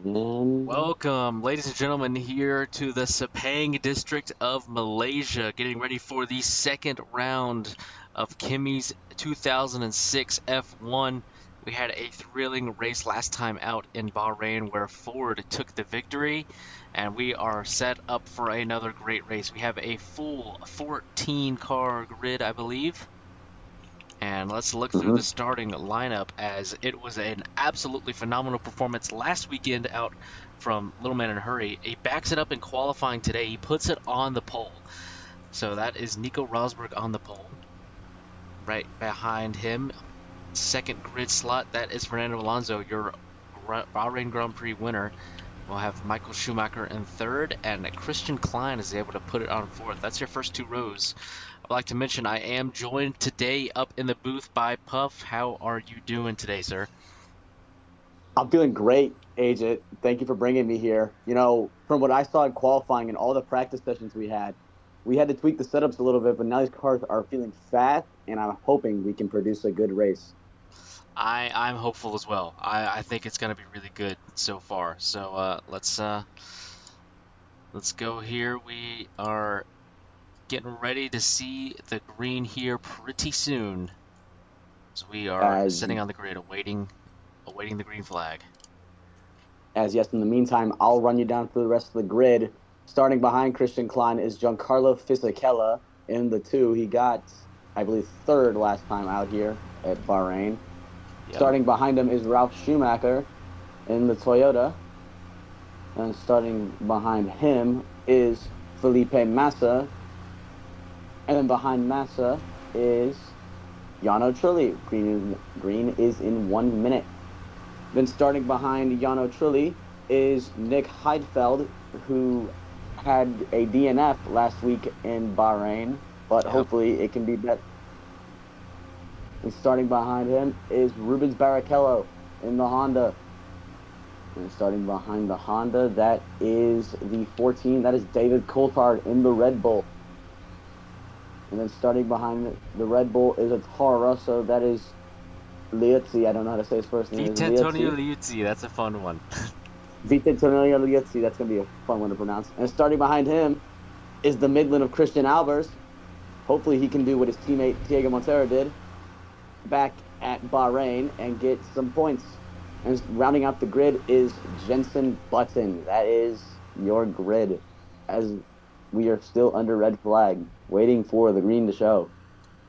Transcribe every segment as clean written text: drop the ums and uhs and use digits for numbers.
And Welcome, ladies and gentlemen, here to the Sepang district of Malaysia, getting ready for the second round of Kimi's 2006 F1. We had a thrilling race last time out in Bahrain where Ford took the victory, and we are set up for another great race. We have a full 14 car grid, I believe. And let's look through the mhm. starting lineup as it was an absolutely phenomenal performance last weekend out from Little Man in a Hurry. He backs it up in qualifying today. He puts it on the pole. So that is Nico Rosberg on the pole. Right behind him, second grid slot, that is Fernando Alonso, your Bahrain Grand Prix winner. We'll have Michael Schumacher in third, and Christian Klein is able to put it on fourth. That's your first two rows. I'd like to mention I am joined today up in the booth by Puff. How are you doing today, sir? I'm feeling great, Agent. Thank you for bringing me here. From what I saw in qualifying and all the practice sessions we had to tweak the setups a little bit, but now these cars are feeling fast, and I'm hoping we can produce a good race. I'm hopeful as well. I think it's going to be really good so far. So let's go here. We are getting ready to see the green here pretty soon. So we are As sitting on the grid awaiting the green flag. as yes, in the meantime, I'll run you down through the rest of the grid. Starting behind Christian Klein is Giancarlo Fisichella in the two. He got, I believe, third last time out here at Bahrain. Yep. Starting behind him is Ralph Schumacher in the Toyota. And starting behind him is Felipe Massa. And then behind Massa is Yano Trulli. Green is in 1 minute. Then starting behind Yano Trulli is Nick Heidfeld, who had a DNF last week in Bahrain, but Yep. hopefully it can be better. And starting behind him is Rubens Barrichello in the Honda. And starting behind the Honda, that is the 14. That is David Coulthard in the Red Bull. And then starting behind the Red Bull is a Toro Rosso. That is Liuzzi. I don't know how to say his first name. Is Vitantonio Liuzzi? Liuzzi, that's a fun one. Vita Tonelli Liuzzi. That's going to be a fun one to pronounce. And starting behind him is the Midland of Christian Albers. Hopefully he can do what his teammate Diego Montero did back at Bahrain and get some points. And rounding out the grid is Jensen Button. That is your grid as we are still under red flag, waiting for the green to show.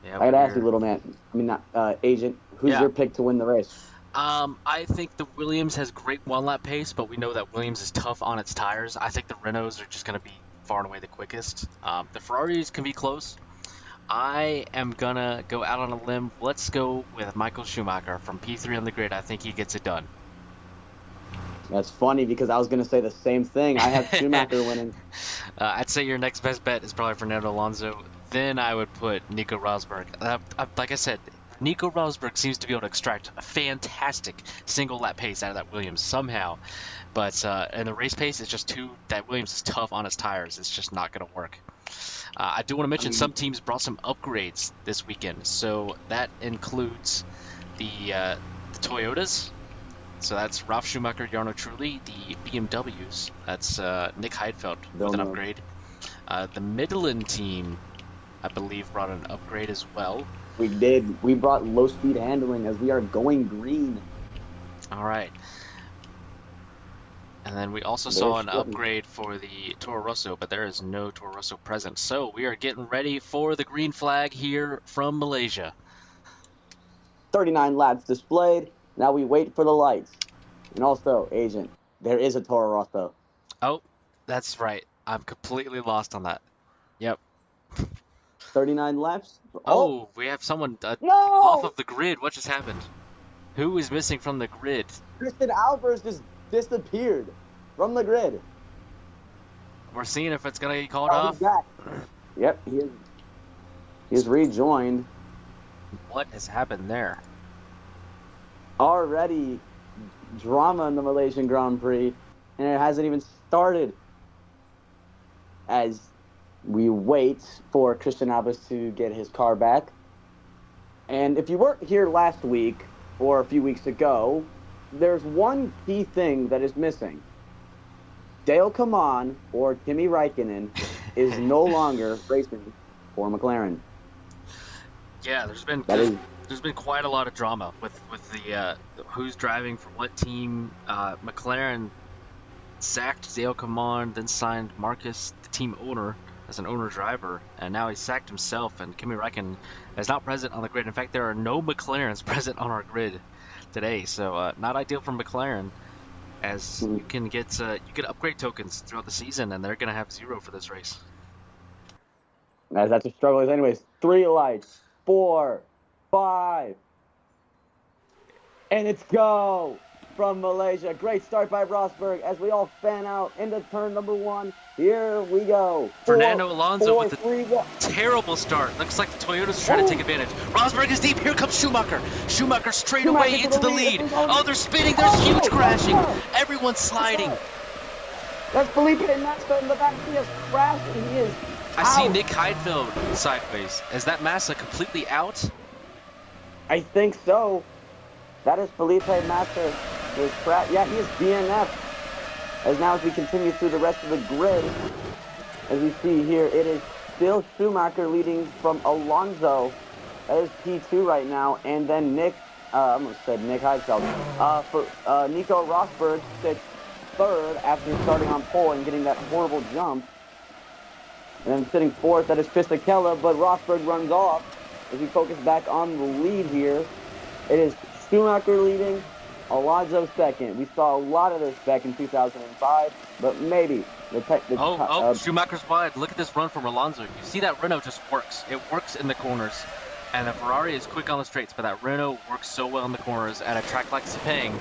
Yep, I got to ask you, we're little man, I mean, not, agent, who's yeah. your pick to win the race? I think the Williams has great one lap pace, but we know that Williams is tough on its tires. I think the Renaults are just going to be far and away the quickest. The Ferraris can be close. I am gonna go out on a limb. Let's go with Michael Schumacher from P3 on the grid. I think he gets it done. That's funny because I was going to say the same thing. I have Schumacher winning. I'd say your next best bet is probably Fernando Alonso. Then I would put Nico Rosberg. Like I said, Nico Rosberg seems to be able to extract a fantastic single lap pace out of that Williams somehow. But in the race pace, it's just too. That Williams is tough on its tires. It's just not going to work. I do want to I mention some mean, teams brought some upgrades this weekend. So that includes the Toyotas. So that's Ralf Schumacher, Jarno Trulli. The BMWs, that's Nick Heidfeld with an Villeneuve. upgrade. The Midland team, I believe, brought an upgrade as well. We did. We brought low speed handling as we are going green. All right. And then we also They're saw an shortened. upgrade for the Toro Rosso, but there is no Toro Rosso present. So we are getting ready for the green flag here from Malaysia. 39 laps displayed. Now we wait for the lights. And also, agent, there is a Toro Rosso. Oh, that's right. I'm completely lost on that. Yep. 39 laps. Oh, Oh, we have someone off no! of the grid. What just happened? Who is missing from the grid? Christian Albers just disappeared from the grid. We're seeing if it's gonna get called Oh, he's off. back. Yep, he is rejoined. What has happened there? Already drama in the Malaysian Grand Prix, and it hasn't even started as we wait for Christian Albers to get his car back. And if you weren't here last week or a few weeks ago, there's one key thing that is missing. Dale Kaman or Kimi Räikkönen is no longer racing for McLaren. Yeah, That is there's been quite a lot of drama with the who's driving for what team. McLaren sacked Dale Command, then signed Marcus, the team owner, as an owner driver, and now he's sacked himself. And Kimi Räikkönen is not present on the grid. In fact, there are no McLarens present on our grid today, so not ideal for McLaren. As you can get upgrade tokens throughout the season, and they're gonna have 0 for this race. as that's a struggle. Anyways, 3 lights, 4, 5, and it's go from Malaysia. Great start by Rosberg as we all fan out into turn number 1. Here we go. Fernando Alonso with a 3, terrible start. Looks like the Toyota's trying to take advantage. Rosberg is deep. Here comes Schumacher. Schumacher straight away into the lead. Oh, they're spinning. There's huge crashing. Everyone's sliding. That's Felipe Massa in the back. He has crashed and he is I see Nick Heidfeld sideways. Is that Massa completely out? I think so. That is Felipe Massa. Yeah, he is DNF. As we continue through the rest of the grid, as we see here, it is still Schumacher leading from Alonso. That is P2 right now. And then Nick Heidfeld. Nico Rosberg sits third after starting on pole and getting that horrible jump. And then sitting fourth, that is Fisichella, but Rosberg runs off as we focus back on the lead here. It is Schumacher leading, Alonso second. We saw a lot of this back in 2005, but maybe Schumacher's wide. Look at this run from Alonso. You see that Renault just works. It works in the corners. And the Ferrari is quick on the straights, but that Renault works so well in the corners. At a track like Sepang,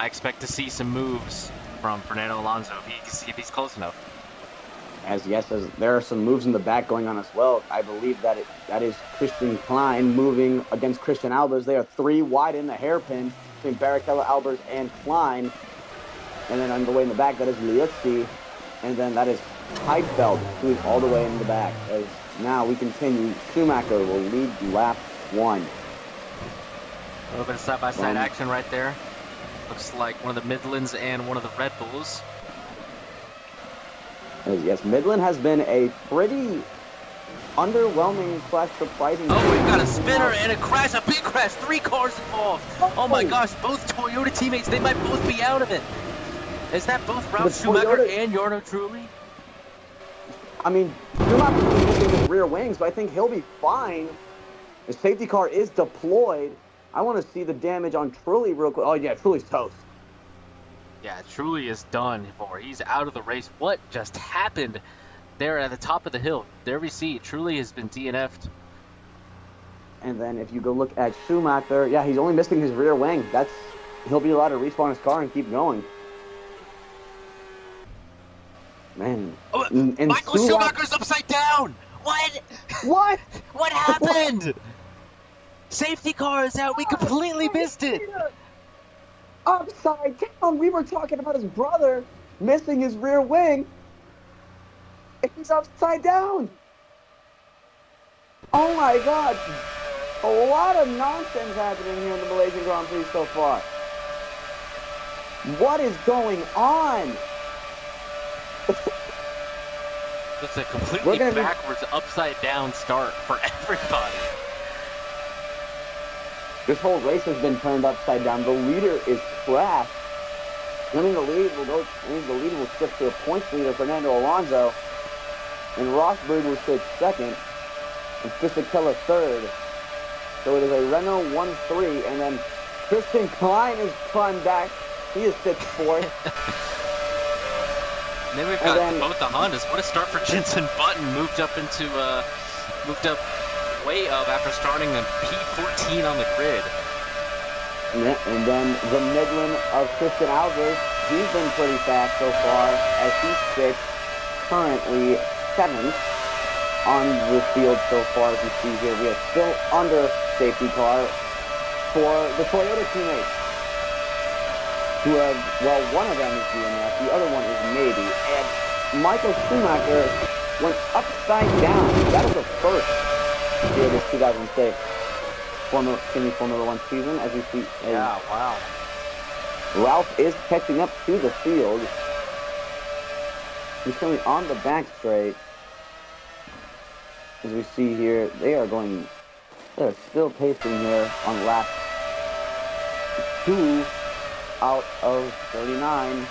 I expect to see some moves from Fernando Alonso if he's close enough. As there are some moves in the back going on as well. I believe that is Christian Klein moving against Christian Albers. They are 3 wide in the hairpin between Barrichello, Albers, and Klein. And then on the way in the back, that is Liuzzi. And then that is Heidfeld, who is all the way in the back. As now we continue. Schumacher will lead lap 1. A little bit of side-by-side action right there. Looks like one of the Midlands and one of the Red Bulls. Yes, Midland has been a pretty underwhelming / surprising. Oh, we've got a spinner and a crash, a big crash. 3 cars involved. Oh my gosh, both Toyota teammates, they might both be out of it. Is that both Ralf Schumacher and Jarno Trulli? I mean, Schumacher's missing his rear wings, but I think he'll be fine. The safety car is deployed. I want to see the damage on Trulli real quick. Oh yeah, Trulli's toast. Yeah, Trulli is done for. He's out of the race. What just happened there at the top of the hill? There we see Trulli has been DNF'd. And then if you go look at Schumacher, yeah, he's only missing his rear wing. He'll be allowed to respawn his car and keep going. Man. Oh, and Michael Schumacher's upside down. What? What? What happened? Safety car is out. We completely missed it. Upside down. We were talking about his brother missing his rear wing. He's upside down. Oh my God. A lot of nonsense happening here in the Malaysian Grand Prix so far. What is going on? It's a completely backwards, upside down start for everybody. This whole race has been turned upside down. The leader is crashed. I mean, the lead will shift to a points leader, Fernando Alonso, and Rosberg will sit second, and Fisichella third. So it is a Renault 1-3, and then Christian Klein is climbed back. He is sits fourth. And then we've got both the Hondas. What a start for Jenson Button. Moved up way up after starting on P14 on the grid. Yeah, and then the Midland of Christian Albers, he's been pretty fast so far as he sits currently 7th on the field so far as you see here. We are still under safety car for the Toyota teammates who have, well, one of them is DNF, the other one is maybe, and Michael Schumacher went upside down. That is a first here this 2006 Kimi Formula 1 season, as we see. Yeah, wow. Ralph is catching up to the field. He's coming on the back straight. As we see here, they're still pacing here on lap 2 out of 39.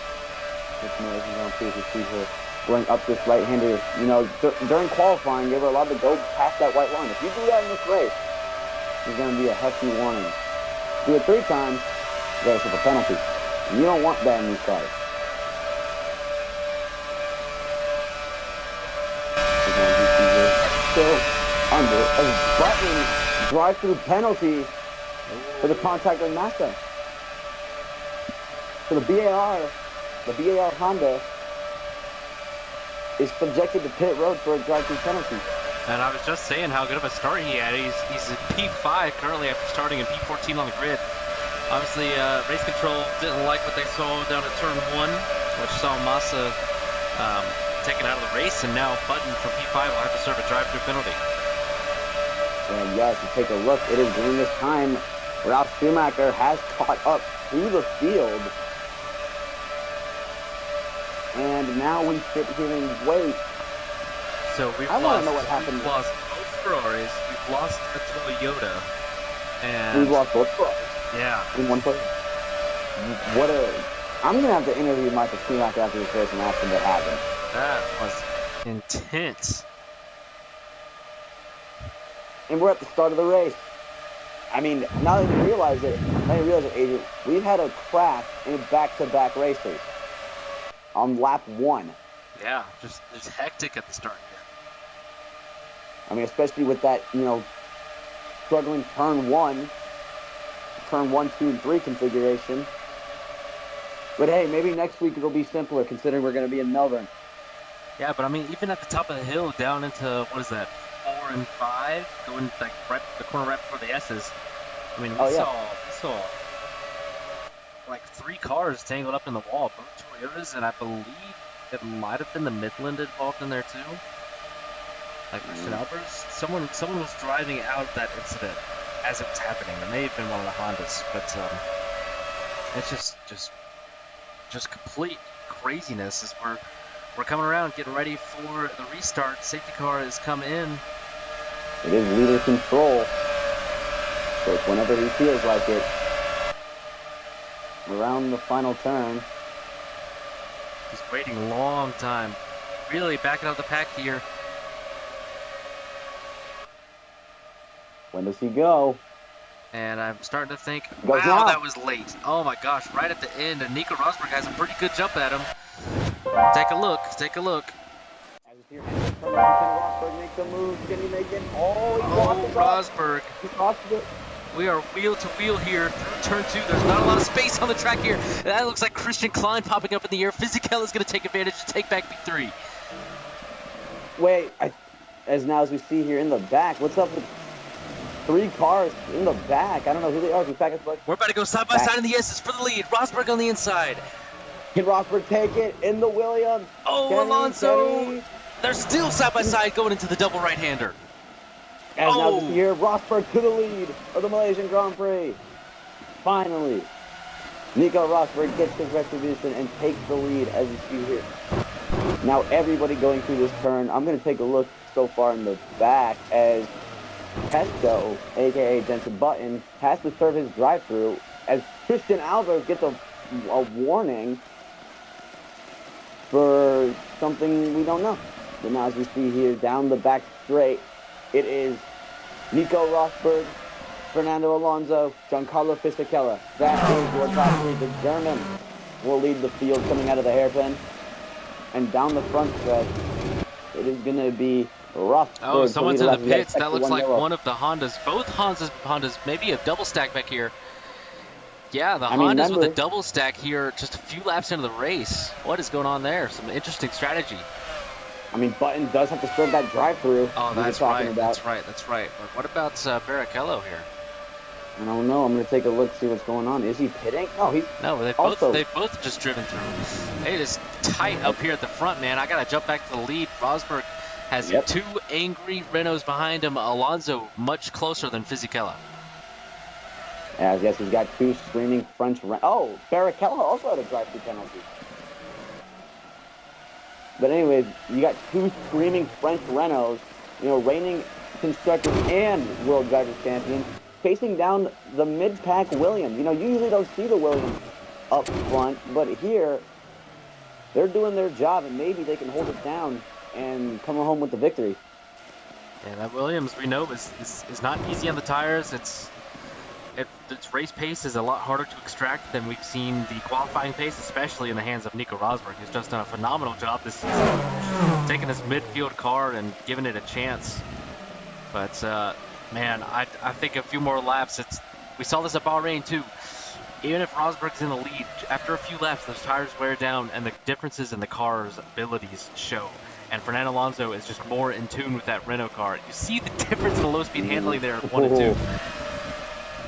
This Malaysian Grandprix, as we see here, going up this right-hander. You know, during qualifying, they were allowed to go past that white line. If you do that in this race, there's going to be a hefty warning. Do it 3 times, you got to take a penalty. And you don't want that in these cars. Still under a button drive-through penalty for the contact with Massa. So the BAR Honda is subjected to pit road for a drive-through penalty. And I was just saying how good of a start he had. He's in P5 currently after starting in P14 on the grid. Obviously, race control didn't like what they saw down at turn 1, which saw Massa taken out of the race, and now Button from P5 will have to serve a drive-through penalty. And yes, to take a look, it is during this time Ralf Schumacher has caught up to the field. And now we sit here and wait. So I want to know what happened. We've lost both Ferraris, we've lost a Toyota, and we've lost both Ferraris. Yeah. In one place. I'm going to have to interview Michael Schumacher after this race and ask him what happened. That was intense. And we're at the start of the race. I mean, now that you realize it, Adrian, we've had a crash in back-to-back races on lap 1. Yeah, just hectic at the start here. I mean, especially with that, struggling turn 1, 2, and 3 configuration. But hey, maybe next week it'll be simpler considering we're going to be in Melbourne. Yeah, but I mean, even at the top of the hill, down into, 4 and 5, going like the corner right before the S's. I mean, we saw like 3 cars tangled up in the wall, both Toyotas, and I believe it might have been the Midland involved in there too. Like Christian Albers, someone was driving out of that incident as it was happening. It may have been one of the Hondas, but it's just complete craziness as we're coming around, getting ready for the restart. Safety car has come in. It is leader control. So it's whenever he feels like it. Around the final turn. He's waiting a long time. Really backing out the pack here. When does he go? And I'm starting to think, Goes wow, now. that was late. Oh my gosh, right at the end. And Nico Rosberg has a pretty good jump at him. Take a look. As you hear Hendrick from Rosberg make the move. Can he make it? Oh, he lost it. Rosberg. He lost it. We are wheel to wheel here through turn 2. There's not a lot of space on the track here. That looks like Christian Klein popping up in the air. Fisichella is going to take advantage to take back P3. Wait, as we see here in the back, what's up with 3 cars in the back? I don't know who they are. We're about to go side by side in the S's for the lead. Rosberg on the inside. Can Rosberg take it in the Williams? Oh, Alonso. They're still side by side going into the double right-hander. As now this year, Rosberg to the lead of the Malaysian Grand Prix. Finally, Nico Rosberg gets his retribution and takes the lead, as you see here. Now everybody going through this turn. I'm going to take a look so far in the back as Pesco, a.k.a. Jensen Button, has to serve his drive-through as Christian Albers gets a warning for something we don't know. But now as we see here down the back straight, it is Nico Rosberg, Fernando Alonso, Giancarlo Fisichella. That is your top 3. The German will lead the field coming out of the hairpin. And down the front stretch, it is going to be Rosberg. Oh, someone's in the pits. That looks like one of the Hondas. Both Hondas, maybe a double stack back here. Yeah, the Hondas with a double stack here just a few laps into the race. What is going on there? Some interesting strategy. I mean, Button does have to serve that drive-through. Oh, that's right. That's right. But what about Barrichello here? I don't know. I'm going to take a look, see what's going on. Is he pitting? Oh, he's... No, they've both just driven through. It is tight up here at the front, man. I got to jump back to the lead. Rosberg has 2 angry Renaults behind him. Alonso much closer than Fisichella. As yes, he's got two screaming French. Oh, Barrichello also had a drive-through penalty. But anyways, you got two screaming French Renaults, reigning constructors and world drivers champions, facing down the mid-pack Williams. You usually don't see the Williams up front, but here they're doing their job, and maybe they can hold it down and come home with the victory. Yeah, that Williams we know is not easy on the tires. Its race pace is a lot harder to extract than we've seen the qualifying pace, especially in the hands of Nico Rosberg, who's just done a phenomenal job this season, taking this midfield car and giving it a chance. But man, I think a few more laps. We saw this at Bahrain too. Even if Rosberg's in the lead, after a few laps, those tires wear down and the differences in the car's abilities show. And Fernando Alonso is just more in tune with that Renault car. You see the difference in the low-speed handling there at 1 and 2.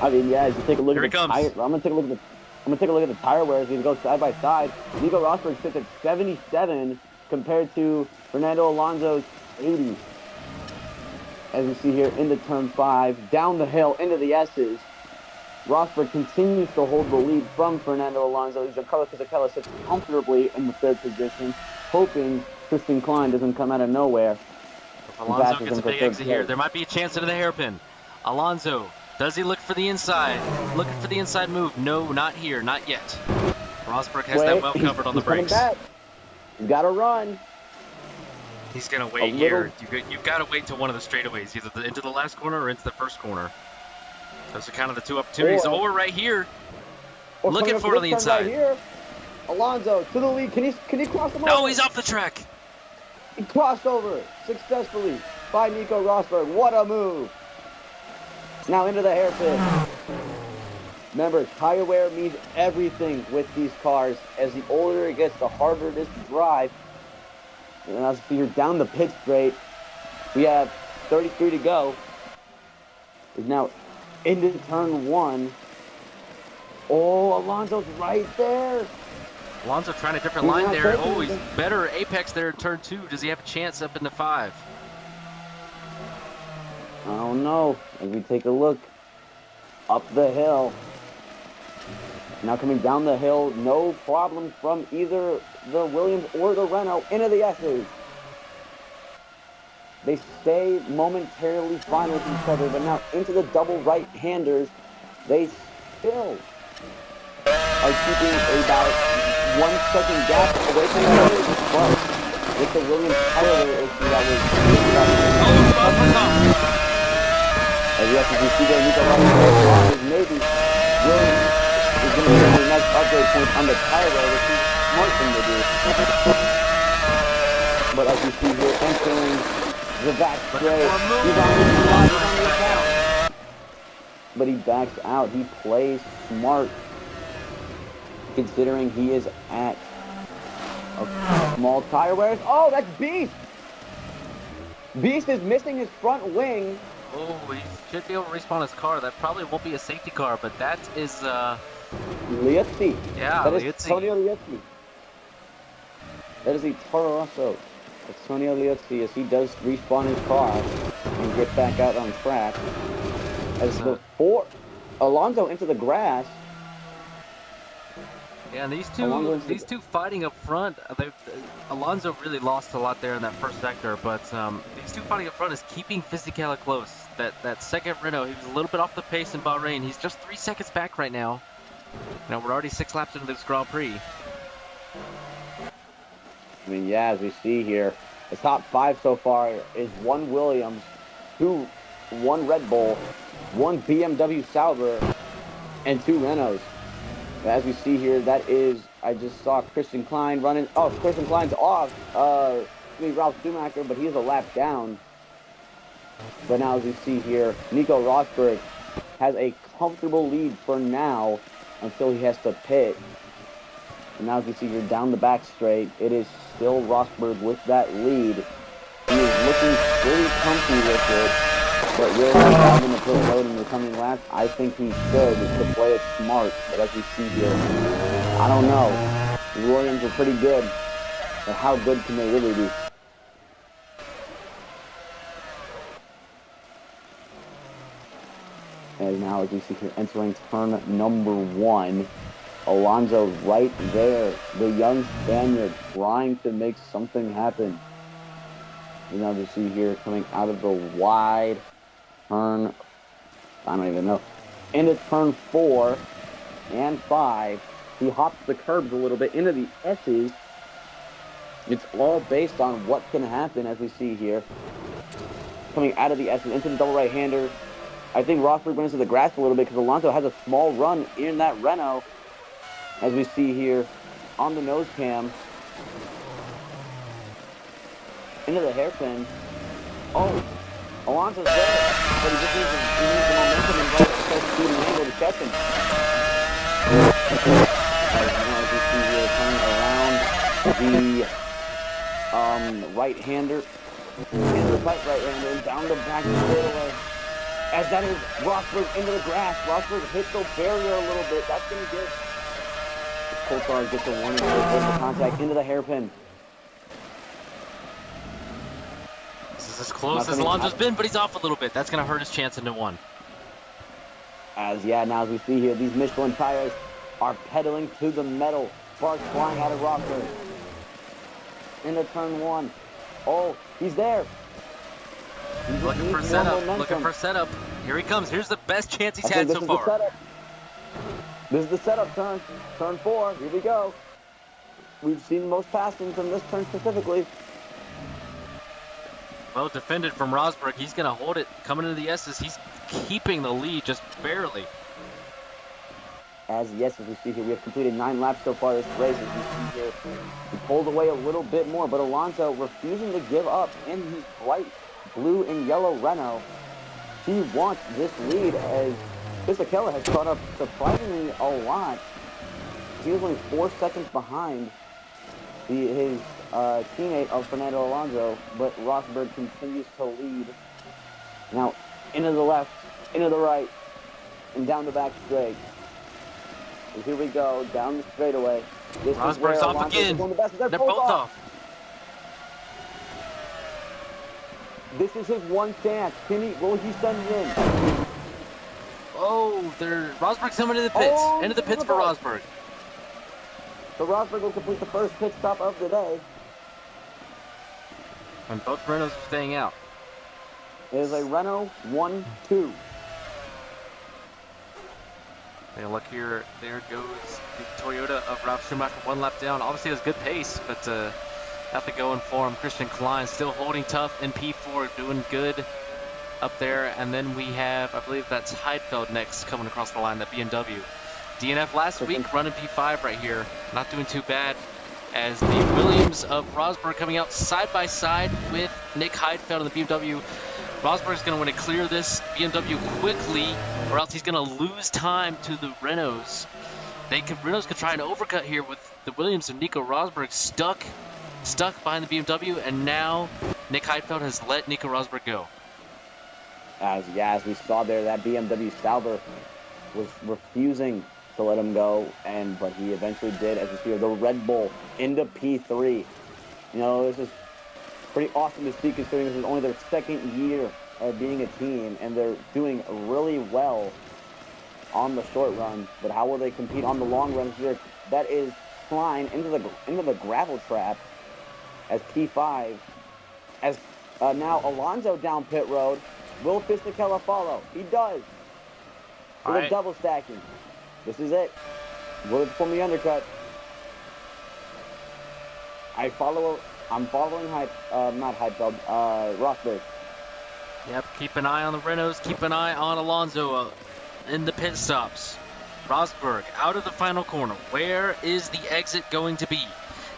I mean, yeah, as you take a look Here at the it comes. tire, I'm gonna take a look at the tire wears. We go side by side. Nico Rosberg sits at 77 compared to Fernando Alonso's 80. As you see here into turn 5, down the hill into the S's. Rosberg continues to hold the lead from Fernando Alonso. Giancarlo Fisichella sits comfortably in the third position, hoping Christian Klein doesn't come out of nowhere. If Alonso gets a big exit here, there might be a chance into the hairpin. Alonso, does he look for the inside? Looking for the inside move. No, not here, not yet. Rosberg has that well covered on the brakes. He's got to run. He's going to wait here. You've got to wait till one of the straightaways, either into the last corner or into the first corner. Those are kind of the two opportunities. Or right here. Looking for it on the inside. Right here. Alonso to the lead. Can he cross him over? No, he's off the track. He crossed over successfully by Nico Rosberg. What a move. Now into the hairpin. Remember, tire wear means everything with these cars. As the older it gets, the harder it is to drive. And as you're down the pit straight, we have 33 to go. Is now into turn 1. Oh, Alonso's right there. Alonso trying a different line there. Oh, he's better apex there in turn 2. Does he have a chance up into 5? I don't know. As we take a look up the hill. Now coming down the hill, no problem from either the Williams or the Renault into the S's. They stay momentarily fine with each other, but now into the double right-handers, they still are keeping about 1 second gap away from the others, but with the Williams tire issue that was as yes, as you see there, Nico Rosberg maybe Williams is going to get the next upgrade point on the tire wear, which is a smart thing to do. But as you see here, entering the back straight, he's on the account. But he backs out. He plays smart, considering he is at a small tire wear. Oh, that's Beast! Beast is missing his front wing. Oh, he should be able to respawn his car. That probably won't be a safety car, but that is Liuzzi. Yeah, that is Liuzzi. Antonio Liuzzi. That is the Toro Rosso. Antonio Liuzzi, as he does respawn his car and get back out on track. As Alonso into the grass. Yeah, and these two fighting up front. Alonso really lost a lot there in that first sector, but these two fighting up front is keeping Fisichella close. That second Renault, he was a little bit off the pace in Bahrain. He's just 3 seconds back right now. Now we're already 6 laps into this Grand Prix. I mean, yeah, as we see here, the top 5 so far is 1 Williams, 1 Red Bull, 1 BMW Sauber, and 2 Renaults. As we see here, that is, I just saw Christian Klein running. Oh, Christian Klein's off. Ralph Schumacher, but he's a lap down. But now, as we see here, Nico Rosberg has a comfortable lead for now until he has to pit. And now, as we see here, down the back straight, it is still Rosberg with that lead. He is looking pretty comfy with it. But will he have in the pit road in the coming laps? I think he should to play it smart. But as we see here, I don't know. The Williams are pretty good. But how good can they really be? And now, as you see here, entering turn number 1, Alonso right there, the young Spaniard trying to make something happen. You know, to see here coming out of the wide turn, I don't even know, into turn 4 and 5. He hops the curbs a little bit into the S's. It's all based on what can happen, as we see here. Coming out of the S's into the double right-hander. I think Rosberg went into the grass a little bit because Alonso has a small run in that Renault, as we see here on the nose cam. Into the hairpin. Oh, Alonso's there, but he just needs the momentum and start shooting angle to catch him. As we see here, coming around the right-hander, and the right-hander, and down the back straightaway. As that is Rosberg into the grass. Rosberg hit the barrier a little bit. That's going to get... Coulthard gets a warning for the contact into the hairpin. This is as close as Alonso's been, but he's off a little bit. That's going to hurt his chance into 1. Now as we see here, these Michelin tires are pedaling to the metal. Sparks flying out of Rosberg. Into turn 1. Oh, he's there. Looking for setup. Looking for setup. Here he comes. Here's the best chance he's had so far. This is the setup turn. Turn 4. Here we go. We've seen the most passing from this turn specifically. Well defended from Rosberg. He's going to hold it. Coming into the S's. He's keeping the lead just barely. As we see here, we have completed 9 laps so far this race. As we see here, he pulled away a little bit more, but Alonso refusing to give up in his bright blue and yellow Renault. He wants this lead, as Fisichella has caught up surprisingly a lot. He was only 4 seconds behind his teammate of Fernando Alonso, but Rosberg continues to lead. Now, into the left, into the right, and down the back straight. And here we go, down the straightaway. Rosberg's off again. They're both off. This is his one chance. Kimi, will he send it in? Oh, Rosberg's coming into the pits. Into the pits for Rosberg. So Rosberg will complete the first pit stop of the day. And both Renaults are staying out. It is a Renault 1-2. Hey, look here. There goes the Toyota of Ralf Schumacher 1 lap down. Obviously, has good pace, but nothing going for him. Christian Klein still holding tough in P4, doing good up there. And then we have, I believe that's Heidfeld next coming across the line, that BMW. DNF last week running P5 right here. Not doing too bad, as the Williams of Rosberg coming out side by side with Nick Heidfeld in the BMW. Rosberg's going to want to clear this BMW quickly, or else he's going to lose time to the Renaults. Renaults could try an overcut here with the Williams of Nico Rosberg stuck behind the BMW, and now Nick Heidfeld has let Nico Rosberg go. As we saw there, that BMW Sauber was refusing to let him go, but he eventually did. As you see here, the Red Bull into P3. You know, this is pretty awesome to see, considering this is only their second year of being a team, and they're doing really well on the short run. But how will they compete on the long run here? That is Klein into the gravel trap as P5. As now Alonso down pit road. Will Fisichella follow? He does. So they're double stacking. This is it. Will it perform the undercut? I'm following Rosberg. Yep, keep an eye on the Renaults, keep an eye on Alonso in the pit stops. Rosberg out of the final corner. Where is the exit going to be?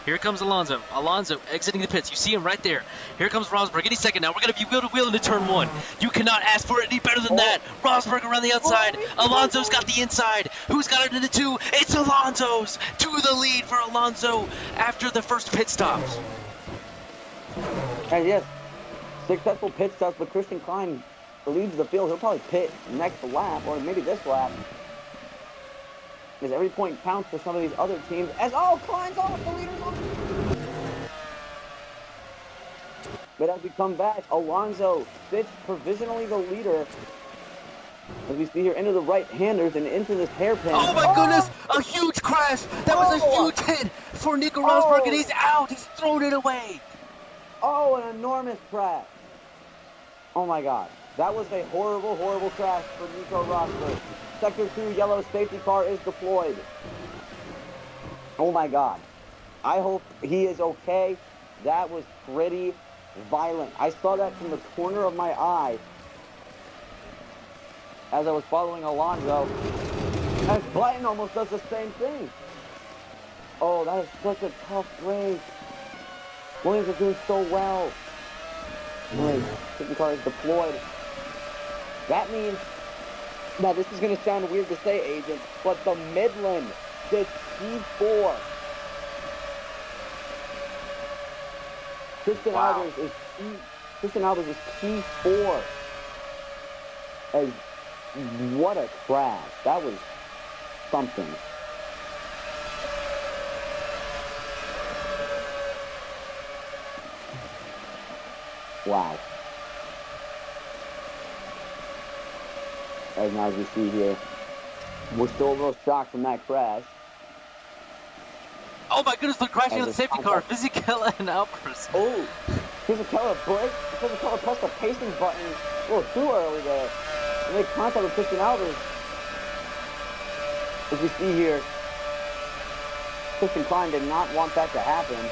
Here comes Alonso. Alonso exiting the pits. You see him right there. Here comes Rosberg. Any second now. We're going to be wheel to wheel into turn 1. You cannot ask for it any better than that. Rosberg around the outside. Alonso's got the inside. Who's got it into 2? It's Alonso's. To the lead for Alonso after the first pit stops. And yes, successful pit stops, but Christian Klein leads the field. He'll probably pit next lap, or maybe this lap. Because every point counts for some of these other teams. Klein's off, the leader's off. But as we come back, Alonso sits provisionally the leader As we see here, into the right-handers and into this hairpin. Oh my goodness! Oh! A huge crash! That was a Oh! huge hit for Nico Rosberg, and Oh! he's out! He's thrown it away! Oh, an enormous crash. Oh my God. That was a horrible, horrible crash for Nico Rosberg. Sector 2 yellow safety car is deployed. Oh my God. I hope he is okay. That was pretty violent. I saw that from the corner of my eye as I was following Alonso. And Button almost does the same thing. Oh, that is such a tough race. Williams is doing so well. Safety car is deployed. That means, now this is going to sound weird to say, Agent, but the Midland, the T4. Christian Albers is T4. As what a crash. That was something. Wow. As now as we see here, we're still a little shocked from that crash. Oh my goodness, they're crashing on the safety car. Fisichella and Albers. Oh, Fisichella break. Fisichella pressed the pacing button a little too early there. And made contact with Christian Albers. As we see here, Christian Klein did not want that to happen.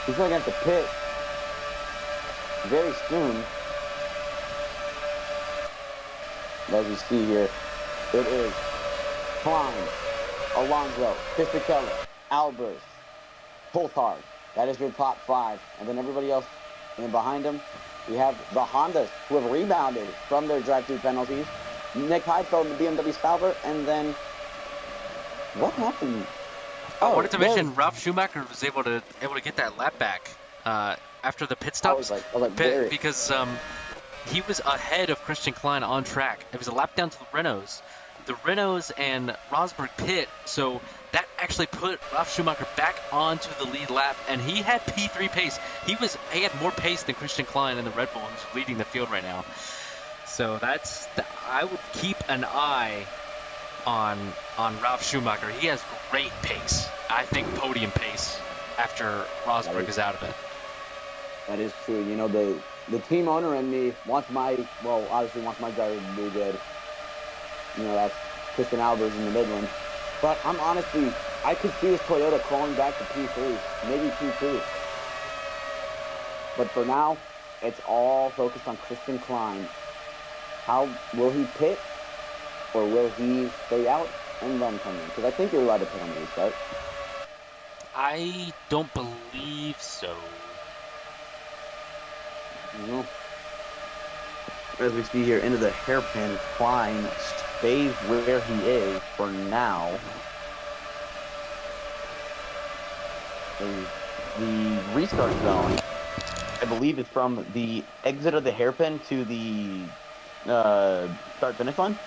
He's going to have to pit very soon. As you see here, it is Klein, Alonso, Fisichella, Albers, Coulthard. That is your top five. And then everybody else in behind them, we have the Hondas who have rebounded from their drive-through penalties. Nick Heidfeld and the BMW Sauber, and then what happened? I wanted to mention Ralf Schumacher was able to get that lap back after the pit stops because he was ahead of Christian Klein on track. It was a lap down to the Renaults. The Renaults and Rosberg pit, so that actually put Ralf Schumacher back onto the lead lap, and he had P3 pace. He had more pace than Christian Klein in the Red Bull, who's leading the field right now. So I would keep an eye on Ralf Schumacher. He has great pace. I think podium pace after Rosberg is out of it. That is true. You know, the team owner and me obviously wants my driver to do good. You know, that's Christian Albers in the Midland. But I could see this Toyota crawling back to P3, maybe P2. But for now, it's all focused on Christian Klein. How will he pit, or will he stay out and then come in? Because I think you're allowed to pit on the restart. I don't believe so. No. As we see here, into the hairpin, Klein stays where he is for now. The restart zone, I believe, is from the exit of the hairpin to the start-finish line.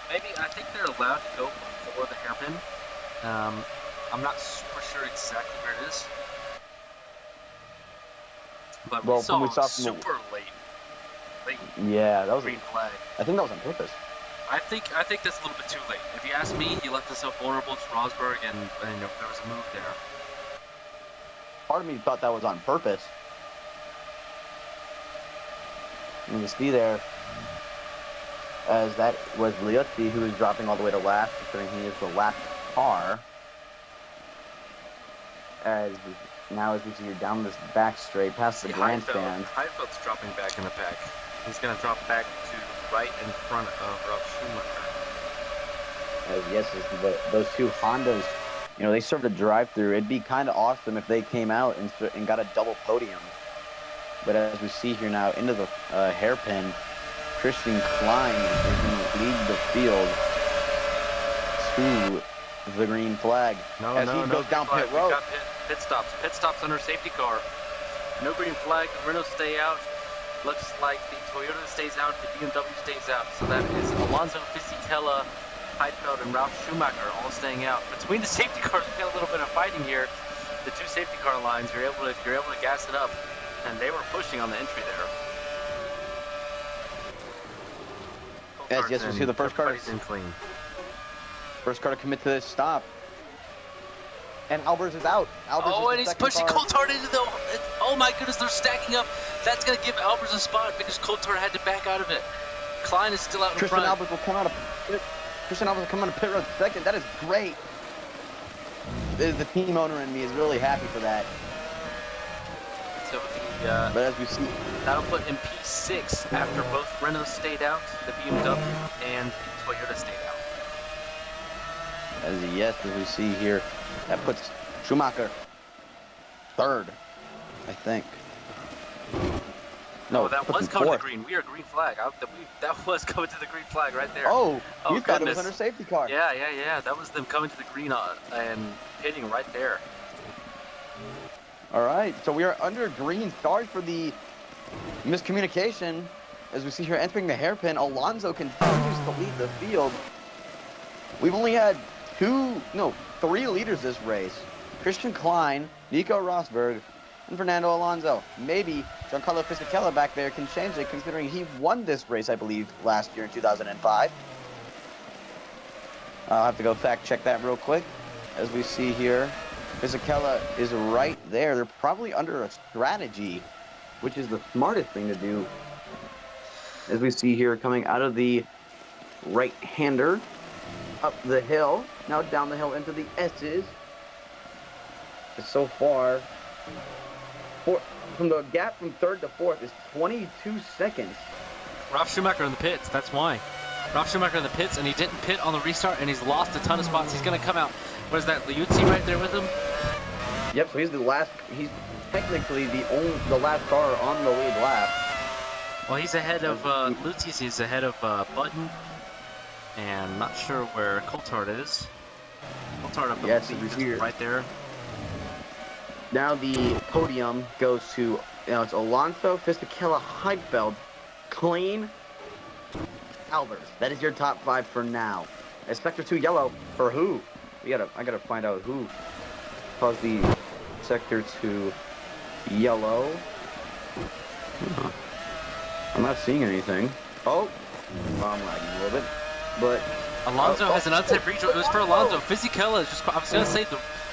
Maybe, I think they're allowed to go before the hairpin. I'm not super sure exactly where it is. But we saw super late. Yeah, that was green flag. I think that was on purpose. I think that's a little bit too late. If you ask me, he left himself vulnerable to Rosberg, and there was a move there. Part of me thought that was on purpose. And you see there, as that was Liuzzi, who was dropping all the way to last, considering he is the last car. As we see, you're down this back straight past the grandstand. Heidfeld's dropping back in the pack. He's going to drop back to right in front of Ralf Schumacher. Yes, those two Hondas, you know, they served a drive-through. It'd be kind of awesome if they came out and got a double podium. But as we see here now, into the hairpin, Christian Klein is going to lead the field to the green flag. He goes down pit road. Pit stops under safety car. No green flag. The Renault stay out. Looks like the Toyota stays out. The BMW stays out. So that is Alonso, Fisichella, Heidfeld, and Ralf Schumacher all staying out. Between the safety cars, we got a little bit of fighting here. The two safety car lines, you're able to gas it up, and they were pushing on the entry there. Yes, we see the first car. Everybody's in clean. First car to commit to this stop. And Albers is out. Oh, and he's pushing Coulthard into the... Oh my goodness, they're stacking up. That's going to give Albers a spot because Coulthard had to back out of it. Klein is still out in Christian front. Albers will come out of pit road second. That is great. The team owner in me is really happy for that. So but as we see, that'll put him P6 after both Renault stayed out, the BMW and the Toyota stayed out. As we see here, that puts Schumacher third, I think. No, that was coming to the green. We are green flag. That was coming to the green flag right there. Oh, you thought goodness. it was under safety car. Yeah. That was them coming to the green and hitting right there. All right, so we are under green. Sorry for the miscommunication. As we see here entering the hairpin, Alonso continues to lead the field. We've only had three leaders this race. Christian Klein, Nico Rosberg, and Fernando Alonso. Maybe Giancarlo Fisichella back there can change it, considering he won this race, I believe, last year in 2005. I'll have to go fact check that real quick. As we see here, Fisichella is right there. They're probably under a strategy, which is the smartest thing to do. As we see here, coming out of the right-hander, up the hill, now down the hill into the S's. So far, from the gap from third to fourth is 22 seconds. Ralf Schumacher in the pits, that's why. Ralf Schumacher in the pits, and he didn't pit on the restart, and he's lost a ton of spots. He's going to come out. What is that, Liuzzi right there with him? Yep, so he's technically the last car on the lead lap. Well, he's ahead of Liuzzi, he's ahead of Button, and not sure where Coulthard is. Coulthard up the lead, right there. Now the podium goes to, it's Alonso, Fisichella, Heidfeld, Klein, Albers. That is your top five for now. As Sector 2 yellow for who? I gotta find out who caused the Sector 2 yellow. I'm not seeing anything. Oh, I'm lagging a little bit, but Alonso has an unsafe reach. It was for Alonso. Fisichella is just. I was gonna say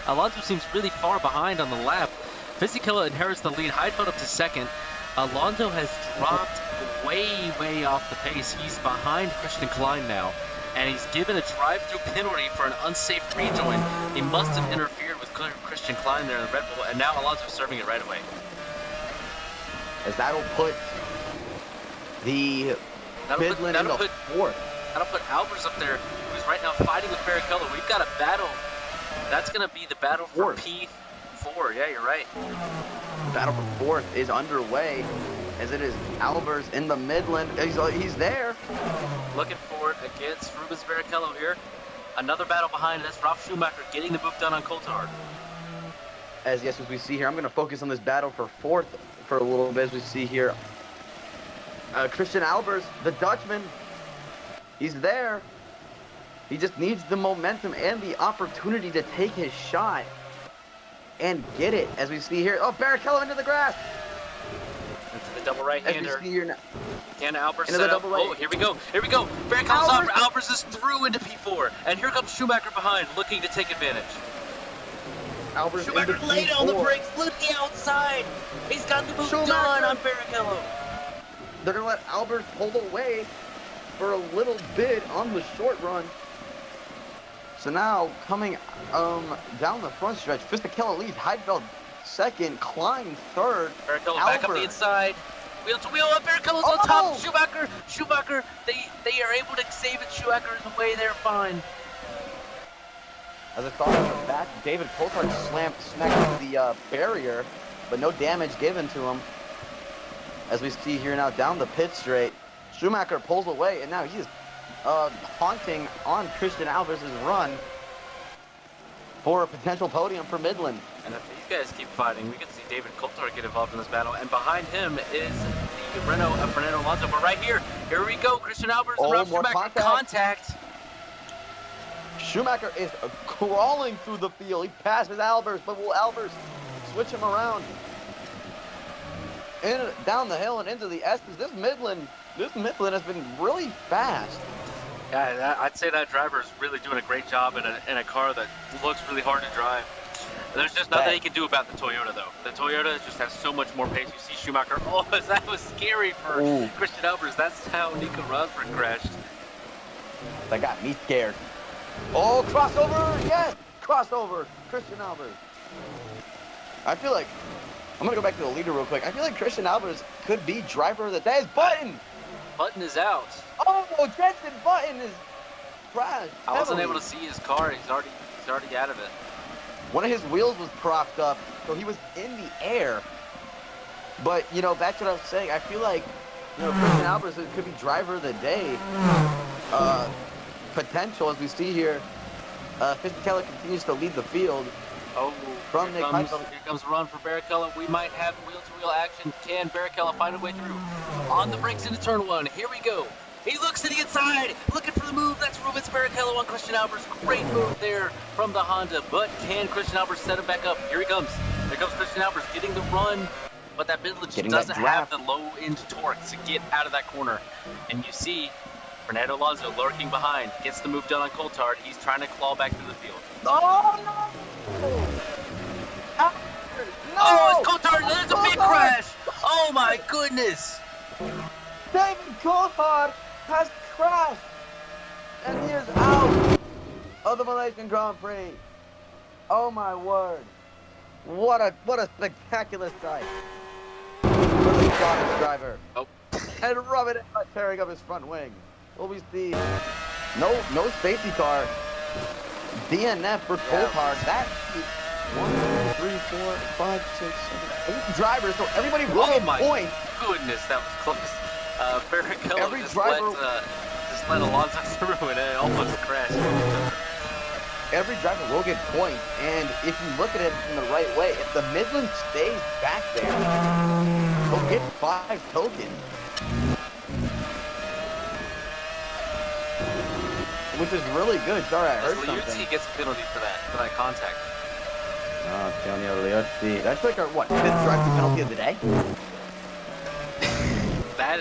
Alonso seems really far behind on the lap. Fisichella inherits the lead. Heidfeld up to second. Alonso has dropped way off the pace. He's behind Christian Klein now, and he's given a drive-through penalty for an unsafe rejoin. He must have interfered with Christian Klein there in the Red Bull, and now Alonso's serving it right away. As that'll put the Midland in the fourth. That'll put Albers up there, who's right now fighting with Barrichello. We've got a battle. That's going to be the battle for P4. Yeah, you're right. Battle for fourth is underway, as it is Albers in the Midland. He's there. Looking for it against Rubens Barrichello here. Another battle behind it. That's Ralf Schumacher getting the move done on Coulthard. As we see here, I'm going to focus on this battle for fourth for a little bit. As we see here, Christian Albers, the Dutchman, he's there. He just needs the momentum and the opportunity to take his shot and get it. As we see here, Barrichello into the grass. Into the double right-hander. As we see here now. Can Albers set up? Oh, here we go. Barrichello's off. Albers is through into P4. And here comes Schumacher behind, looking to take advantage. Albers Schumacher laid on the brakes, looking outside. He's got the move done on Barrichello. They're going to let Albers pull away for a little bit on the short run. So now, coming down the front stretch, Fisichella leads, Heidfeld second, Klein third. Barrichello back up the inside. Wheel to wheel, Barrichello's on top. Schumacher, they are able to save it. Schumacher is away there fine. As I thought on the back, David Coulthard smacked the barrier, but no damage given to him. As we see here now down the pit straight, Schumacher pulls away, and now he's haunting on Christian Albers' run for a potential podium for Midland. And if these guys keep fighting, we can see David Coulthard get involved in this battle. And behind him is the Renault of Fernando Alonso. But right here we go. Christian Albers and Ralf Schumacher contact. Schumacher is crawling through the field. He passes Albers, but will Albers switch him around? Down the hill and into the S's. This Midland this Midland has been really fast. Yeah, I'd say that driver is really doing a great job in a car that looks really hard to drive. There's just nothing he can do about the Toyota, though. The Toyota just has so much more pace. You see Schumacher. Oh, that was scary for Christian Albers. That's how Nico Rosberg crashed. That got me scared. Oh, crossover! Yes! Crossover! Christian Albers. I feel like, I'm going to go back to the leader real quick. I feel like Christian Albers could be driver of the day. Button! Button is out. Oh, Jensen Button is crashed. I wasn't able to see his car. He's already out of it. One of his wheels was propped up, so he was in the air. But, you know, that's what I was saying. I feel like, you know, Christian Albers could be driver of the day. Potential, as we see here. Fisichella continues to lead the field. Oh, from here comes a run for Barrichello. We might have wheel-to-wheel action. Can Barrichello find a way through? On the brakes into turn one. Here we go. He looks to the inside, looking for the move. That's Rubens Barrichello on Christian Albers. Great move there from the Honda. But can Christian Albers set him back up? Here he comes. Here comes Christian Albers getting the run. But that Midland just doesn't have the low-end torque to get out of that corner. And you see Fernando Alonso lurking behind. Gets the move done on Coulthard. He's trying to claw back through the field. Oh, no! No! Oh, it's Coulthard. There's a big crash. Oh, my goodness. David Coulthard has crashed, and he is out of the Malaysian Grand Prix. Oh my word! What a spectacular sight for the Scottish driver. Oh, and rubbing it out, tearing up his front wing. Will we see no safety car? DNF for Coulthard. That's 1, 2, 3, 4, 5, 6, 7, 8 drivers. So everybody will get points. Goodness, that was close. Barrichello Every just driver let Alonso through and it almost crashed. Every driver will get points, and if you look at it in the right way, if the Midland stays back there, he'll get 5 tokens. Which is really good. Sorry, I heard something. He gets a penalty for that contact. Antonio Liuzzi. That's like our, what, 5th driving penalty of the day?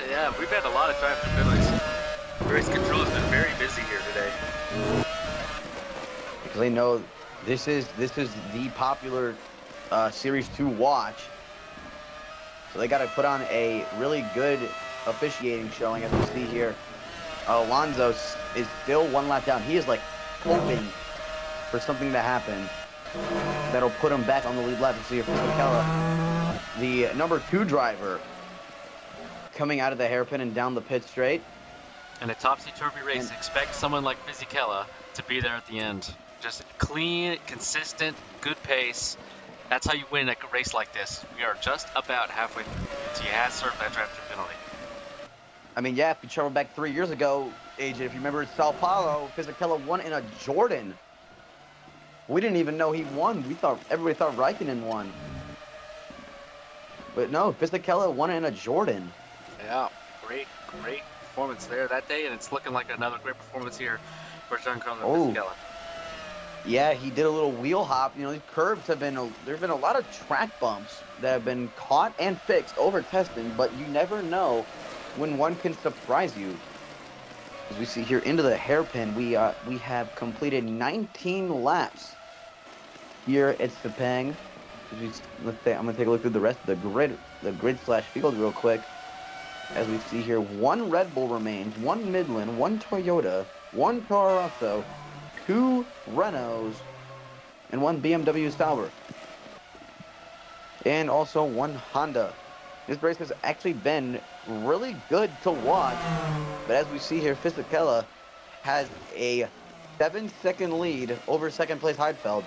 Yeah, we've had a lot of driving penalties. Race control has been very busy here today. Because they know this is the popular series to watch. So they got to put on a really good officiating showing, as we see here. Alonso is still 1 lap down. He is like hoping for something to happen that'll put him back on the lead lap. You see here Fisichella, the number 2 driver, coming out of the hairpin and down the pit straight. In a topsy-turvy race, expect someone like Fisichella to be there at the end. Just clean, consistent, good pace. That's how you win a race like this. We are just about halfway through. So he has served that drive through penalty. I mean, yeah, if you travel back 3 years ago, AJ, if you remember in Sao Paulo, Fisichella won in a Jordan. We didn't even know he won. Everybody thought Raikkonen won. But no, Fisichella won in a Jordan. Yeah, great performance there that day, and it's looking like another great performance here for Giancarlo Fisichella. Yeah, he did a little wheel hop. You know, these curbs have been, there have been a lot of track bumps that have been caught and fixed over testing, but you never know when one can surprise you. As we see here into the hairpin, we have completed 19 laps here at Sepang. I'm gonna take a look through the rest of the grid/field real quick. As we see here, 1 Red Bull remains, 1 Midland, 1 Toyota, 1 Toro Rosso, 2 Renaults, and 1 BMW Sauber. And also 1 Honda. This race has actually been really good to watch, but as we see here, Fisichella has a 7-second lead over second place Heidfeld.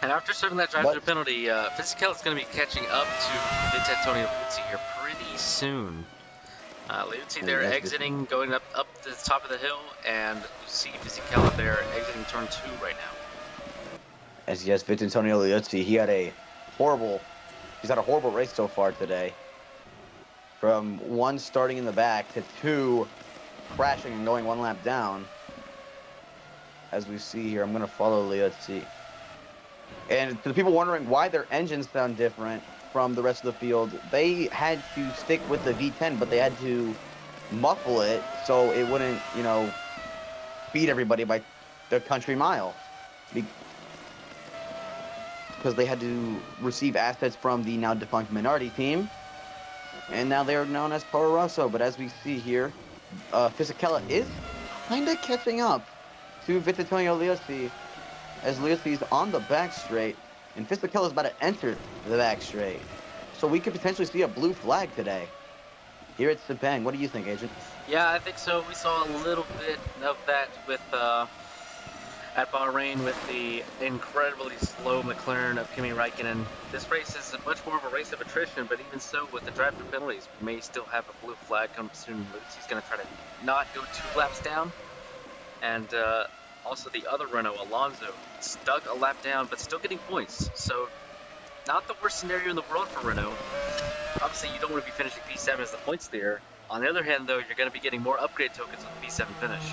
And after serving that drive-through penalty, Fisichella is going to be catching up to Antonio Liuzzi here pretty soon. Liuzzi there exiting, going up to the top of the hill, and you see Fisichella there exiting turn 2 right now. As yes, Antonio Liuzzi, he's had a horrible race so far today. From 1 starting in the back to 2 crashing and going 1 lap down. As we see here, I'm going to follow Liuzzi. And to the people wondering why their engines sound different from the rest of the field, they had to stick with the V10, but they had to muffle it so it wouldn't, beat everybody by the country mile. Because they had to receive assets from the now defunct Minardi team. And now they are known as Toro Rosso. But as we see here, Fisichella is kind of catching up to Vittorio Liuzzi, as Liuzzi's on the back straight, and Fisichella is about to enter the back straight. So we could potentially see a blue flag today here at Sepang. What do you think, Agent? Yeah, I think so. We saw a little bit of that with at Bahrain with the incredibly slow McLaren of Kimi Räikkönen. This race is much more of a race of attrition, but even so, with the driver penalties, we may still have a blue flag come soon. He's going to try to not go 2 laps down. And also the other Renault, Alonso, stuck a lap down, but still getting points. So not the worst scenario in the world for Renault. Obviously, you don't want to be finishing P7 as the points leader. On the other hand, though, you're going to be getting more upgrade tokens with the P7 finish.